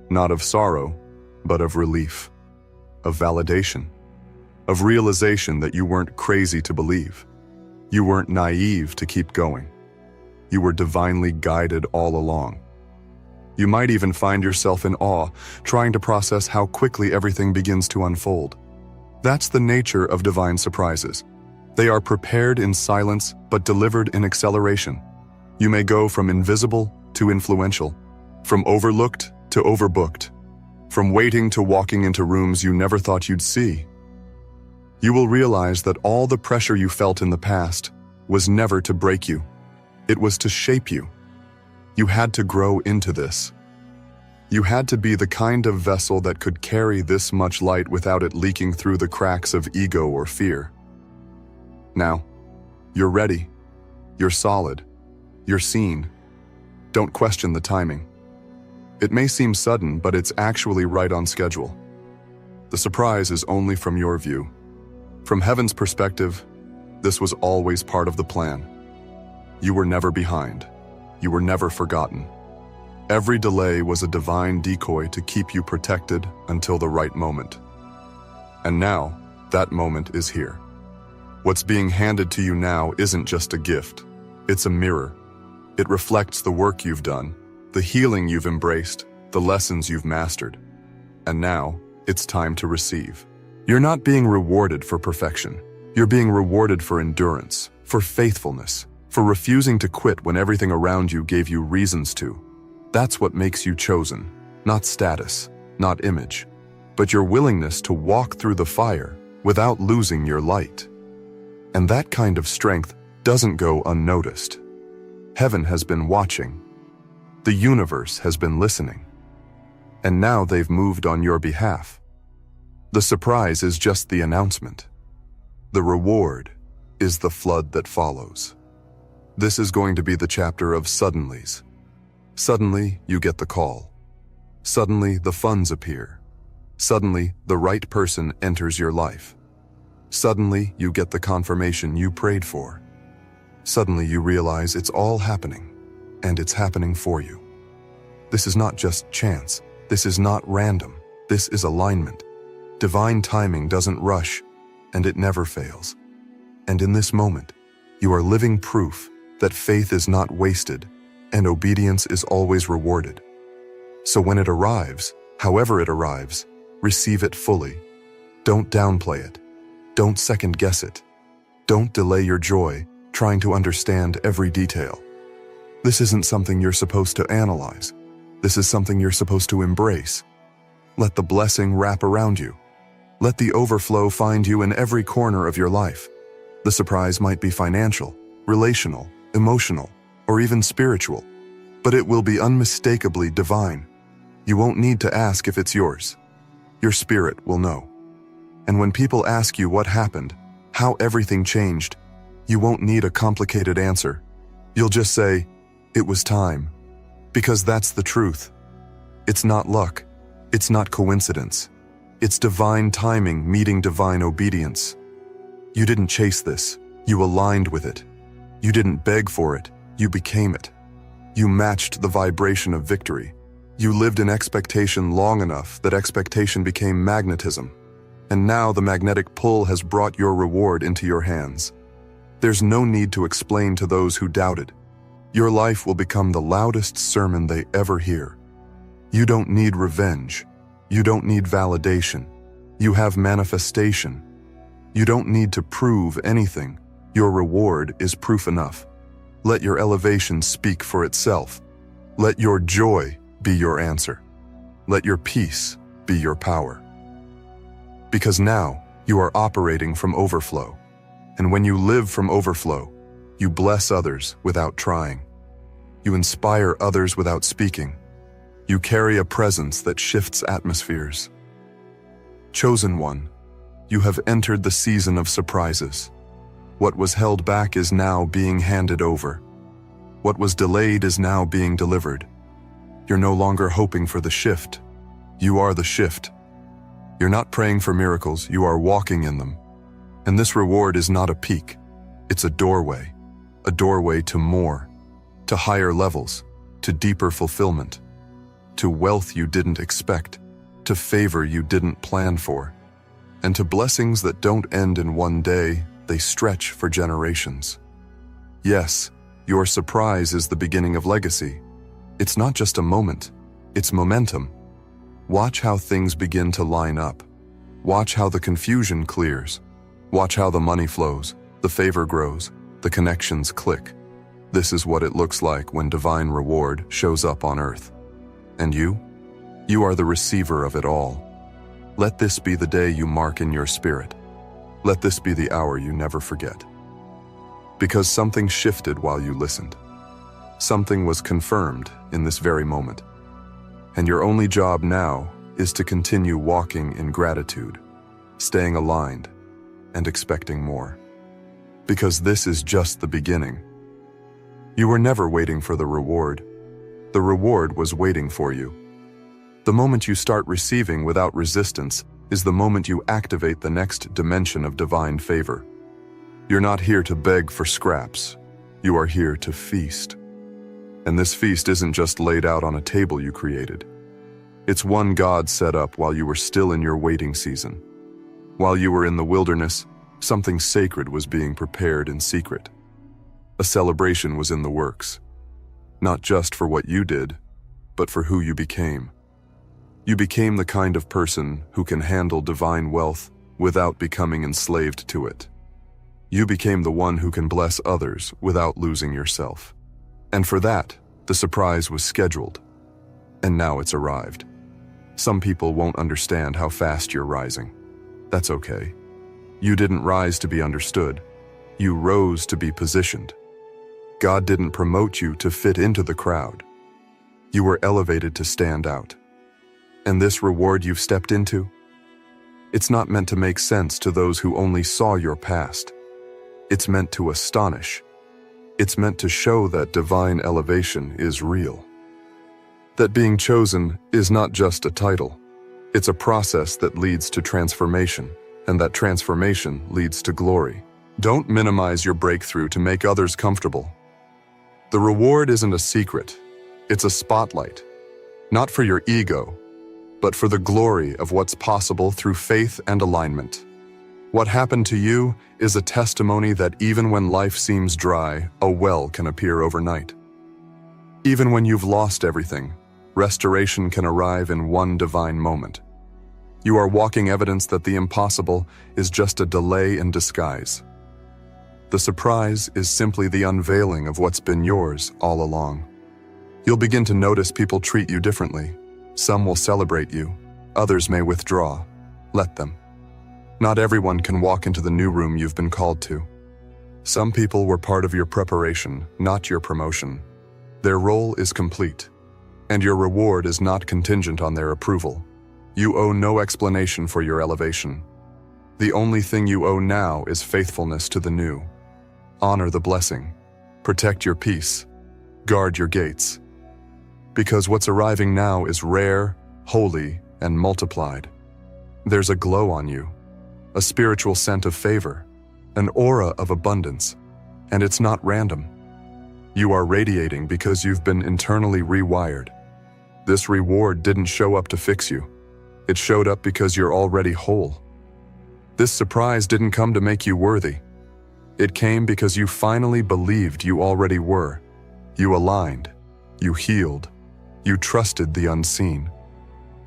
not of sorrow, but of relief, of validation, of realization that you weren't crazy to believe. You weren't naive to keep going. You were divinely guided all along. You might even find yourself in awe, trying to process how quickly everything begins to unfold. That's the nature of divine surprises. They are prepared in silence, but delivered in acceleration. You may go from invisible to influential, from overlooked to overbooked, from waiting to walking into rooms you never thought you'd see. You will realize that all the pressure you felt in the past was never to break you. It was to shape you. You had to grow into this. You had to be the kind of vessel that could carry this much light without it leaking through the cracks of ego or fear. Now, you're ready. You're solid. You're seen. Don't question the timing. It may seem sudden, but it's actually right on schedule. The surprise is only from your view. From heaven's perspective, this was always part of the plan. You were never behind. You were never forgotten. Every delay was a divine decoy to keep you protected until the right moment. And now, that moment is here. What's being handed to you now isn't just a gift. It's a mirror. It reflects the work you've done, the healing you've embraced, the lessons you've mastered. And now, it's time to receive. You're not being rewarded for perfection. You're being rewarded for endurance, for faithfulness, for refusing to quit when everything around you gave you reasons to. That's what makes you chosen, not status, not image, but your willingness to walk through the fire without losing your light. And that kind of strength doesn't go unnoticed. Heaven has been watching. The universe has been listening. And now they've moved on your behalf. The surprise is just the announcement. The reward is the flood that follows. This is going to be the chapter of suddenlies. Suddenly, you get the call. Suddenly, the funds appear. Suddenly, the right person enters your life. Suddenly, you get the confirmation you prayed for. Suddenly, you realize it's all happening, and it's happening for you. This is not just chance. This is not random. This is alignment. Divine timing doesn't rush, and it never fails. And in this moment, you are living proof that faith is not wasted, and obedience is always rewarded. So when it arrives, however it arrives, receive it fully. Don't downplay it. Don't second-guess it. Don't delay your joy, trying to understand every detail. This isn't something you're supposed to analyze. This is something you're supposed to embrace. Let the blessing wrap around you. Let the overflow find you in every corner of your life. The surprise might be financial, relational, emotional, or even spiritual, but it will be unmistakably divine. You won't need to ask if it's yours. Your spirit will know. And when people ask you what happened, how everything changed, you won't need a complicated answer. You'll just say, "It was time." Because that's the truth. It's not luck. It's not coincidence. It's divine timing meeting divine obedience. You didn't chase this. You aligned with it. You didn't beg for it. You became it. You matched the vibration of victory. You lived in expectation long enough that expectation became magnetism. And now the magnetic pull has brought your reward into your hands. There's no need to explain to those who doubted. Your life will become the loudest sermon they ever hear. You don't need revenge. You don't need validation. You have manifestation. You don't need to prove anything. Your reward is proof enough. Let your elevation speak for itself. Let your joy be your answer. Let your peace be your power. Because now you are operating from overflow. And when you live from overflow, you bless others without trying. You inspire others without speaking. You carry a presence that shifts atmospheres. Chosen one, you have entered the season of surprises. What was held back is now being handed over. What was delayed is now being delivered. You're no longer hoping for the shift. You are the shift. You're not praying for miracles, you are walking in them. And this reward is not a peak. It's a doorway to more, to higher levels, to deeper fulfillment, to wealth you didn't expect, to favor you didn't plan for, and to blessings that don't end in one day, they stretch for generations. Yes, your surprise is the beginning of legacy. It's not just a moment, it's momentum. Watch how things begin to line up. Watch how the confusion clears. Watch how the money flows, the favor grows, the connections click. This is what it looks like when divine reward shows up on earth. And you? You are the receiver of it all. Let this be the day you mark in your spirit. Let this be the hour you never forget. Because something shifted while you listened. Something was confirmed in this very moment. And your only job now is to continue walking in gratitude, staying aligned, and expecting more. Because this is just the beginning. You were never waiting for the reward. The reward was waiting for you. The moment you start receiving without resistance is the moment you activate the next dimension of divine favor. You're not here to beg for scraps. You are here to feast. And this feast isn't just laid out on a table you created. It's one God set up while you were still in your waiting season. While you were in the wilderness, something sacred was being prepared in secret. A celebration was in the works, not just for what you did, but for who you became. You became the kind of person who can handle divine wealth without becoming enslaved to it. You became the one who can bless others without losing yourself. And for that, the surprise was scheduled. And now it's arrived. Some people won't understand how fast you're rising. That's okay. You didn't rise to be understood. You rose to be positioned. God didn't promote you to fit into the crowd. You were elevated to stand out. And this reward you've stepped into? It's not meant to make sense to those who only saw your past. It's meant to astonish. It's meant to show that divine elevation is real. That being chosen is not just a title. It's a process that leads to transformation, and that transformation leads to glory. Don't minimize your breakthrough to make others comfortable. The reward isn't a secret. It's a spotlight. Not for your ego, but for the glory of what's possible through faith and alignment. What happened to you is a testimony that even when life seems dry, a well can appear overnight. Even when you've lost everything, restoration can arrive in one divine moment. You are walking evidence that the impossible is just a delay in disguise. The surprise is simply the unveiling of what's been yours all along. You'll begin to notice people treat you differently. Some will celebrate you, others may withdraw. Let them. Not everyone can walk into the new room you've been called to. Some people were part of your preparation, not your promotion. Their role is complete, and your reward is not contingent on their approval. You owe no explanation for your elevation. The only thing you owe now is faithfulness to the new. Honor the blessing. Protect your peace. Guard your gates. Because what's arriving now is rare, holy, and multiplied. There's a glow on you, a spiritual scent of favor, an aura of abundance, and it's not random. You are radiating because you've been internally rewired. This reward didn't show up to fix you. It showed up because you're already whole. This surprise didn't come to make you worthy. It came because you finally believed you already were. You aligned. You healed. You trusted the unseen.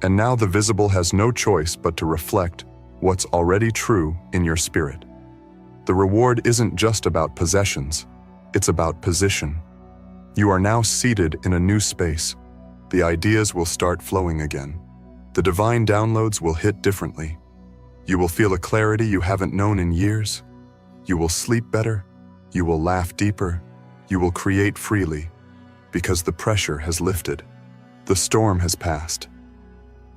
And now the visible has no choice but to reflect what's already true in your spirit. The reward isn't just about possessions. It's about position. You are now seated in a new space. The ideas will start flowing again. The divine downloads will hit differently. You will feel a clarity you haven't known in years. You will sleep better. You will laugh deeper. You will create freely because the pressure has lifted. The storm has passed.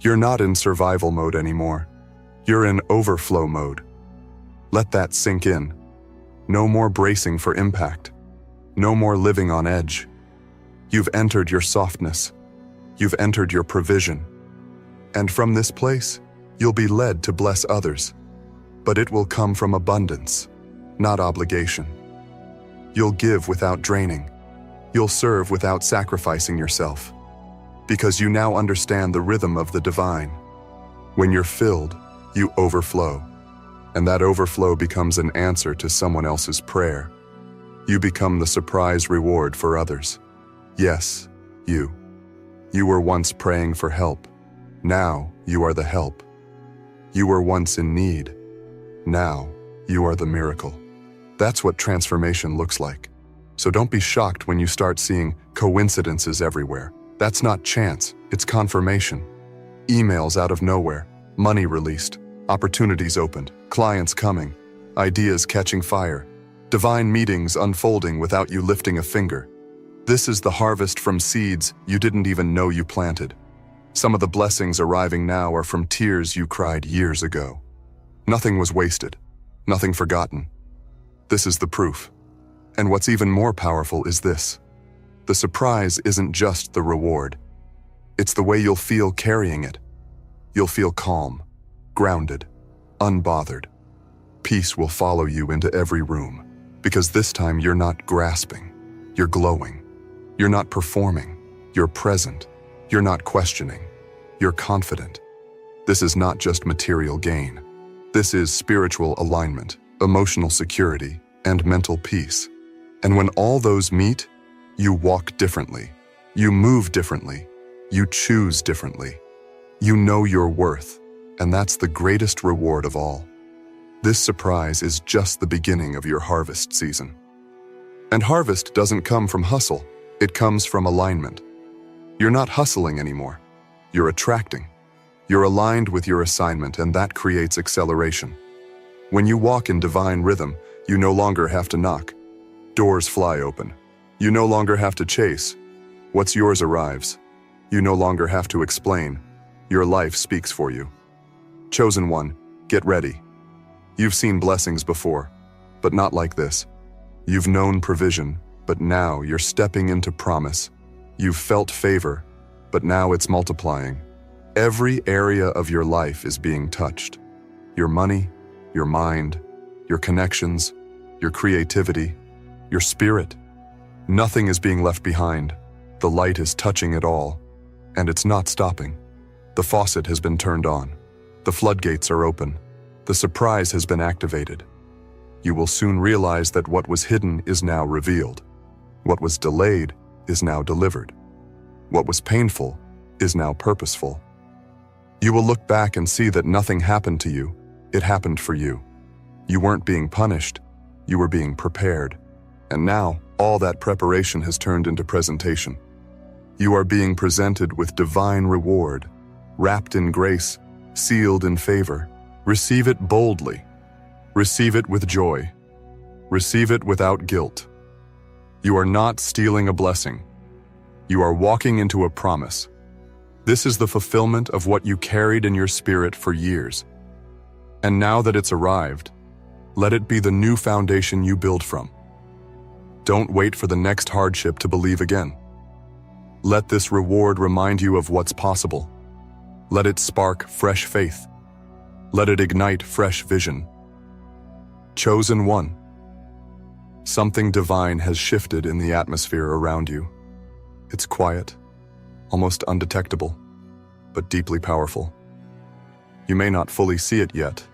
You're not in survival mode anymore. You're in overflow mode. Let that sink in. No more bracing for impact. No more living on edge. You've entered your softness. You've entered your provision. And from this place, you'll be led to bless others. But it will come from abundance, not obligation. You'll give without draining. You'll serve without sacrificing yourself. Because you now understand the rhythm of the divine. When you're filled, you overflow. And that overflow becomes an answer to someone else's prayer. You become the surprise reward for others. Yes, you. You were once praying for help. Now you are the help. You were once in need. Now you are the miracle. That's what transformation looks like. So don't be shocked when you start seeing coincidences everywhere. That's not chance, it's confirmation. Emails out of nowhere, money released, opportunities opened, clients coming, ideas catching fire, divine meetings unfolding without you lifting a finger. This is the harvest from seeds you didn't even know you planted. Some of the blessings arriving now are from tears you cried years ago. Nothing was wasted, nothing forgotten. This is the proof. And what's even more powerful is this. The surprise isn't just the reward. It's the way you'll feel carrying it. You'll feel calm, grounded, unbothered. Peace will follow you into every room. Because this time you're not grasping, you're glowing. You're not performing, you're present. You're not questioning, you're confident. This is not just material gain. This is spiritual alignment, emotional security, and mental peace. And when all those meet, you walk differently. You move differently. You choose differently. You know your worth, and that's the greatest reward of all. This surprise is just the beginning of your harvest season. And harvest doesn't come from hustle, it comes from alignment. You're not hustling anymore. You're attracting. You're aligned with your assignment, and that creates acceleration. When you walk in divine rhythm, you no longer have to knock. Doors fly open. You no longer have to chase. What's yours arrives. You no longer have to explain. Your life speaks for you. Chosen one, get ready. You've seen blessings before, but not like this. You've known provision, but now you're stepping into promise. You've felt favor, but now it's multiplying. Every area of your life is being touched. Your money, your mind, your connections, your creativity, your spirit. Nothing is being left behind. The light is touching it all, and it's not stopping. The faucet has been turned on. The floodgates are open. The surprise has been activated. You will soon realize that what was hidden is now revealed. What was delayed is now delivered. What was painful is now purposeful. You will look back and see that nothing happened to you. It happened for you. You weren't being punished. You were being prepared. And now, all that preparation has turned into presentation. You are being presented with divine reward, wrapped in grace, sealed in favor. Receive it boldly. Receive it with joy. Receive it without guilt. You are not stealing a blessing. You are walking into a promise. This is the fulfillment of what you carried in your spirit for years. And now that it's arrived, let it be the new foundation you build from. Don't wait for the next hardship to believe again. Let this reward remind you of what's possible. Let it spark fresh faith. Let it ignite fresh vision. Chosen one. Something divine has shifted in the atmosphere around you. It's quiet, almost undetectable, but deeply powerful. You may not fully see it yet,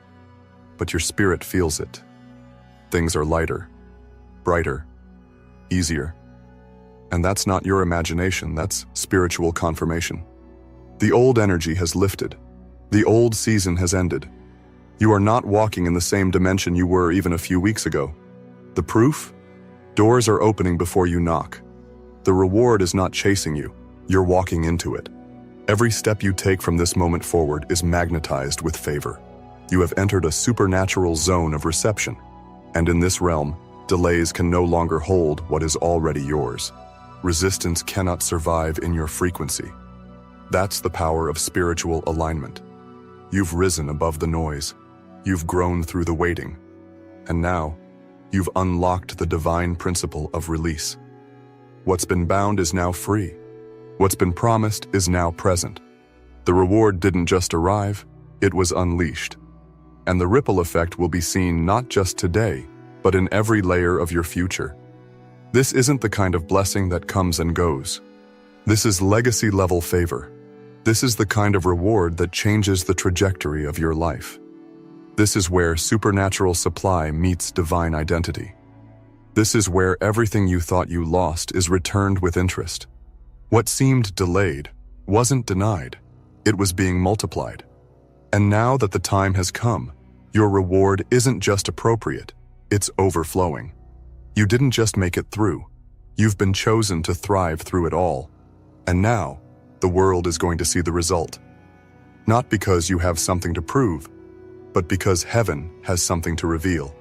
but your spirit feels it. Things are lighter, brighter, easier. And that's not your imagination, that's spiritual confirmation. The old energy has lifted. The old season has ended. You are not walking in the same dimension you were even a few weeks ago. The proof? Doors are opening before you knock. The reward is not chasing you, you're walking into it. Every step you take from this moment forward is magnetized with favor. You have entered a supernatural zone of reception, and in this realm, delays can no longer hold what is already yours. Resistance cannot survive in your frequency. That's the power of spiritual alignment. You've risen above the noise. You've grown through the waiting. And now, you've unlocked the divine principle of release. What's been bound is now free. What's been promised is now present. The reward didn't just arrive, it was unleashed. And the ripple effect will be seen not just today, but in every layer of your future. This isn't the kind of blessing that comes and goes. This is legacy-level favor. This is the kind of reward that changes the trajectory of your life. This is where supernatural supply meets divine identity. This is where everything you thought you lost is returned with interest. What seemed delayed wasn't denied. It was being multiplied. And now that the time has come, your reward isn't just appropriate, it's overflowing. You didn't just make it through. You've been chosen to thrive through it all. And now, the world is going to see the result. Not because you have something to prove, but because heaven has something to reveal.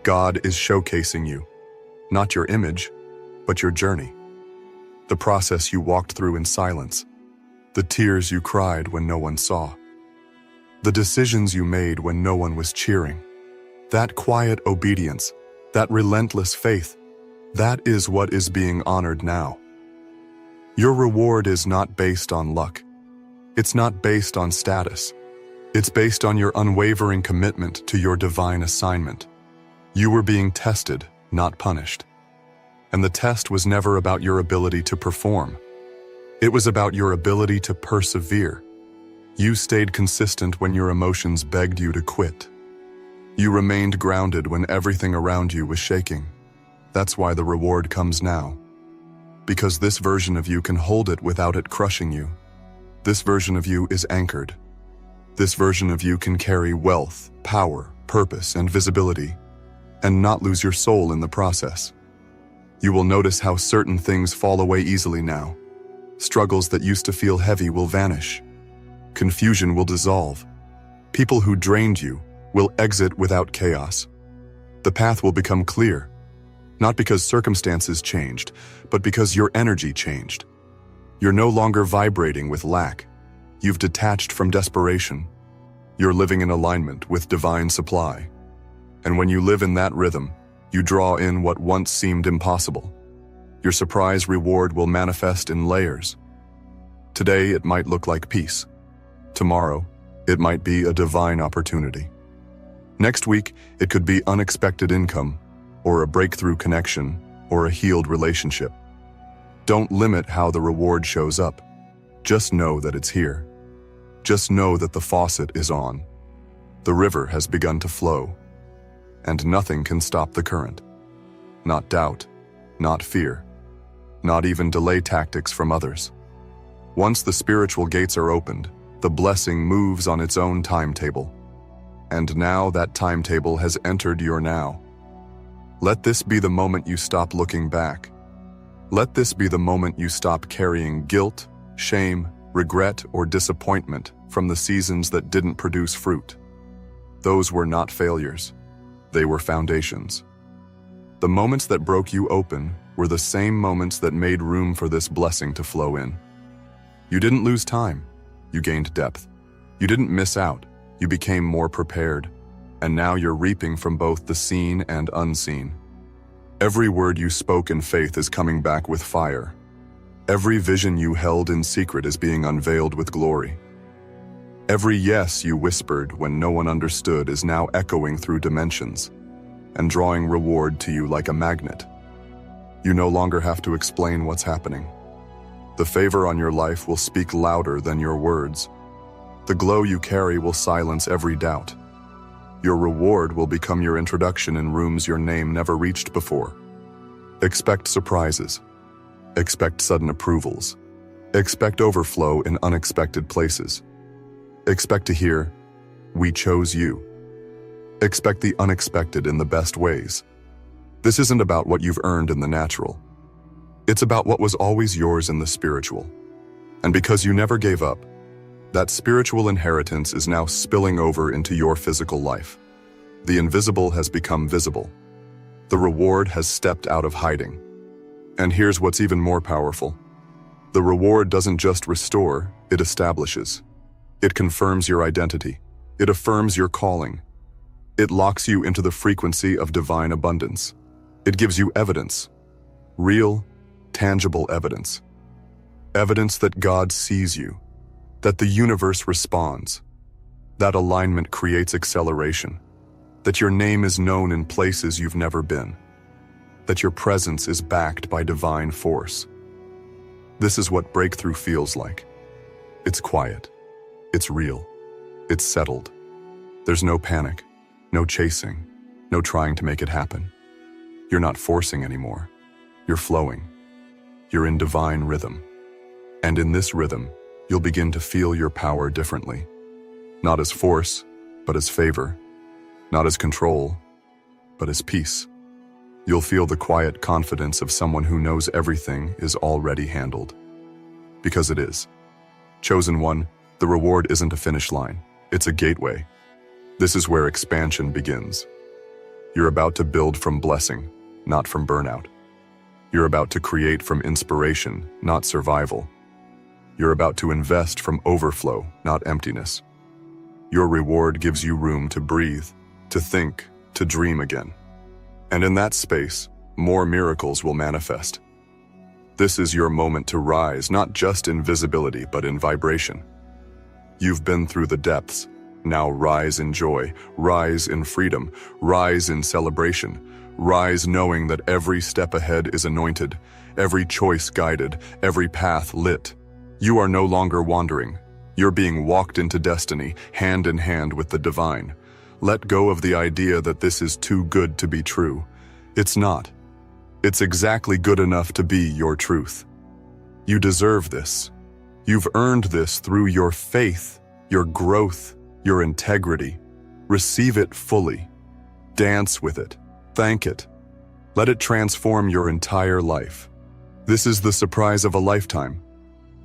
God is showcasing you, not your image, but your journey. The process you walked through in silence, the tears you cried when no one saw, the decisions you made when no one was cheering. That quiet obedience, that relentless faith, that is what is being honored now. Your reward is not based on luck. It's not based on status. It's based on your unwavering commitment to your divine assignment. You were being tested, not punished. And the test was never about your ability to perform. It was about your ability to persevere. You stayed consistent when your emotions begged you to quit. You remained grounded when everything around you was shaking. That's why the reward comes now. Because this version of you can hold it without it crushing you. This version of you is anchored. This version of you can carry wealth, power, purpose, and visibility, and not lose your soul in the process. You will notice how certain things fall away easily now. Struggles that used to feel heavy will vanish. Confusion will dissolve. People who drained you will exit without chaos. The path will become clear, not because circumstances changed, but because your energy changed. You're no longer vibrating with lack. You've detached from desperation. You're living in alignment with divine supply. And when you live in that rhythm, you draw in what once seemed impossible. Your surprise reward will manifest in layers. Today, it might look like peace. Tomorrow, it might be a divine opportunity. Next week, it could be unexpected income, or a breakthrough connection, or a healed relationship. Don't limit how the reward shows up. Just know that it's here. Just know that the faucet is on. The river has begun to flow. And nothing can stop the current. Not doubt, not fear, not even delay tactics from others. Once the spiritual gates are opened, the blessing moves on its own timetable. And now that timetable has entered your now. Let this be the moment you stop looking back. Let this be the moment you stop carrying guilt, shame, regret, or disappointment from the seasons that didn't produce fruit. Those were not failures. They were foundations. The moments that broke you open were the same moments that made room for this blessing to flow in. You didn't lose time. You gained depth. You didn't miss out. You became more prepared. And now you're reaping from both the seen and unseen. Every word you spoke in faith is coming back with fire. Every vision you held in secret is being unveiled with glory. Every yes you whispered when no one understood is now echoing through dimensions and drawing reward to you like a magnet. You no longer have to explain what's happening. The favor on your life will speak louder than your words. The glow you carry will silence every doubt. Your reward will become your introduction in rooms your name never reached before. Expect surprises. Expect sudden approvals. Expect overflow in unexpected places. Expect to hear, "We chose you." Expect the unexpected in the best ways. This isn't about what you've earned in the natural. It's about what was always yours in the spiritual. And because you never gave up, that spiritual inheritance is now spilling over into your physical life. The invisible has become visible. The reward has stepped out of hiding. And here's what's even more powerful. The reward doesn't just restore, it establishes. It confirms your identity. It affirms your calling. It locks you into the frequency of divine abundance. It gives you evidence. Real, tangible evidence. Evidence that God sees you. That the universe responds. That alignment creates acceleration. That your name is known in places you've never been. That your presence is backed by divine force. This is what breakthrough feels like. It's quiet. It's real. It's settled. There's no panic, no chasing, no trying to make it happen. You're not forcing anymore. You're flowing. You're in divine rhythm. And in this rhythm, you'll begin to feel your power differently. Not as force, but as favor. Not as control, but as peace. You'll feel the quiet confidence of someone who knows everything is already handled. Because it is. Chosen one, the reward isn't a finish line, it's a gateway. This is where expansion begins. You're about to build from blessing, not from burnout. You're about to create from inspiration, not survival. You're about to invest from overflow, not emptiness. Your reward gives you room to breathe, to think, to dream again. And in that space, more miracles will manifest. This is your moment to rise, not just in visibility, but in vibration. You've been through the depths. Now rise in joy, rise in freedom, rise in celebration, rise knowing that every step ahead is anointed, every choice guided, every path lit. You are no longer wandering. You're being walked into destiny, hand in hand with the divine. Let go of the idea that this is too good to be true. It's not. It's exactly good enough to be your truth. You deserve this. You've earned this through your faith, your growth, your integrity. Receive it fully. Dance with it. Thank it. Let it transform your entire life. This is the surprise of a lifetime,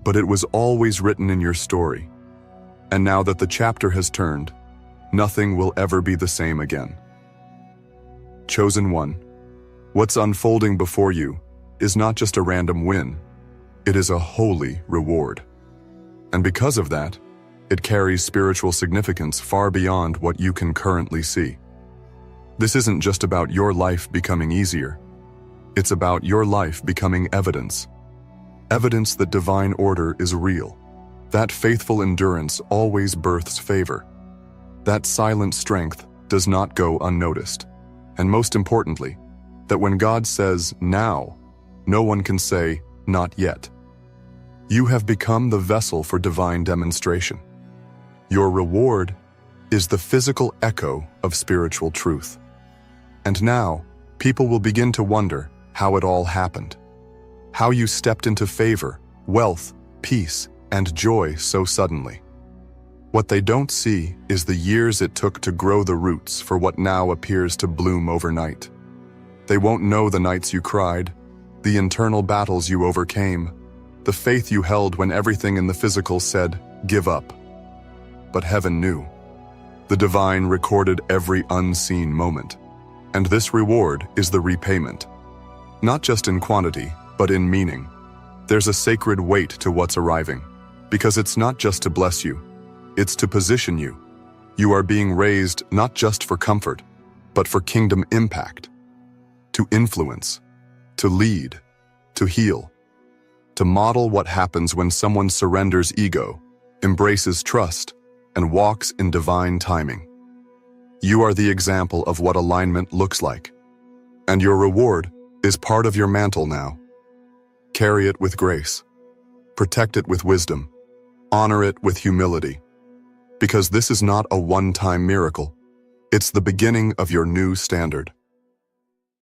but it was always written in your story. And now that the chapter has turned, nothing will ever be the same again. Chosen one, what's unfolding before you is not just a random win, it is a holy reward. And because of that, it carries spiritual significance far beyond what you can currently see. This isn't just about your life becoming easier. It's about your life becoming evidence. Evidence that divine order is real. That faithful endurance always births favor. That silent strength does not go unnoticed. And most importantly, that when God says now, no one can say not yet. You have become the vessel for divine demonstration. Your reward is the physical echo of spiritual truth. And now, people will begin to wonder how it all happened. How you stepped into favor, wealth, peace, and joy so suddenly. What they don't see is the years it took to grow the roots for what now appears to bloom overnight. They won't know the nights you cried, the internal battles you overcame, the faith you held when everything in the physical said, give up. But heaven knew. The divine recorded every unseen moment. And this reward is the repayment. Not just in quantity, but in meaning. There's a sacred weight to what's arriving, because it's not just to bless you, it's to position you. You are being raised not just for comfort, but for kingdom impact. To influence, to lead, to heal, to model what happens when someone surrenders ego, embraces trust, and walks in divine timing. You are the example of what alignment looks like, and your reward is part of your mantle now. Carry it with grace, protect it with wisdom, honor it with humility, because this is not a one-time miracle. It's the beginning of your new standard.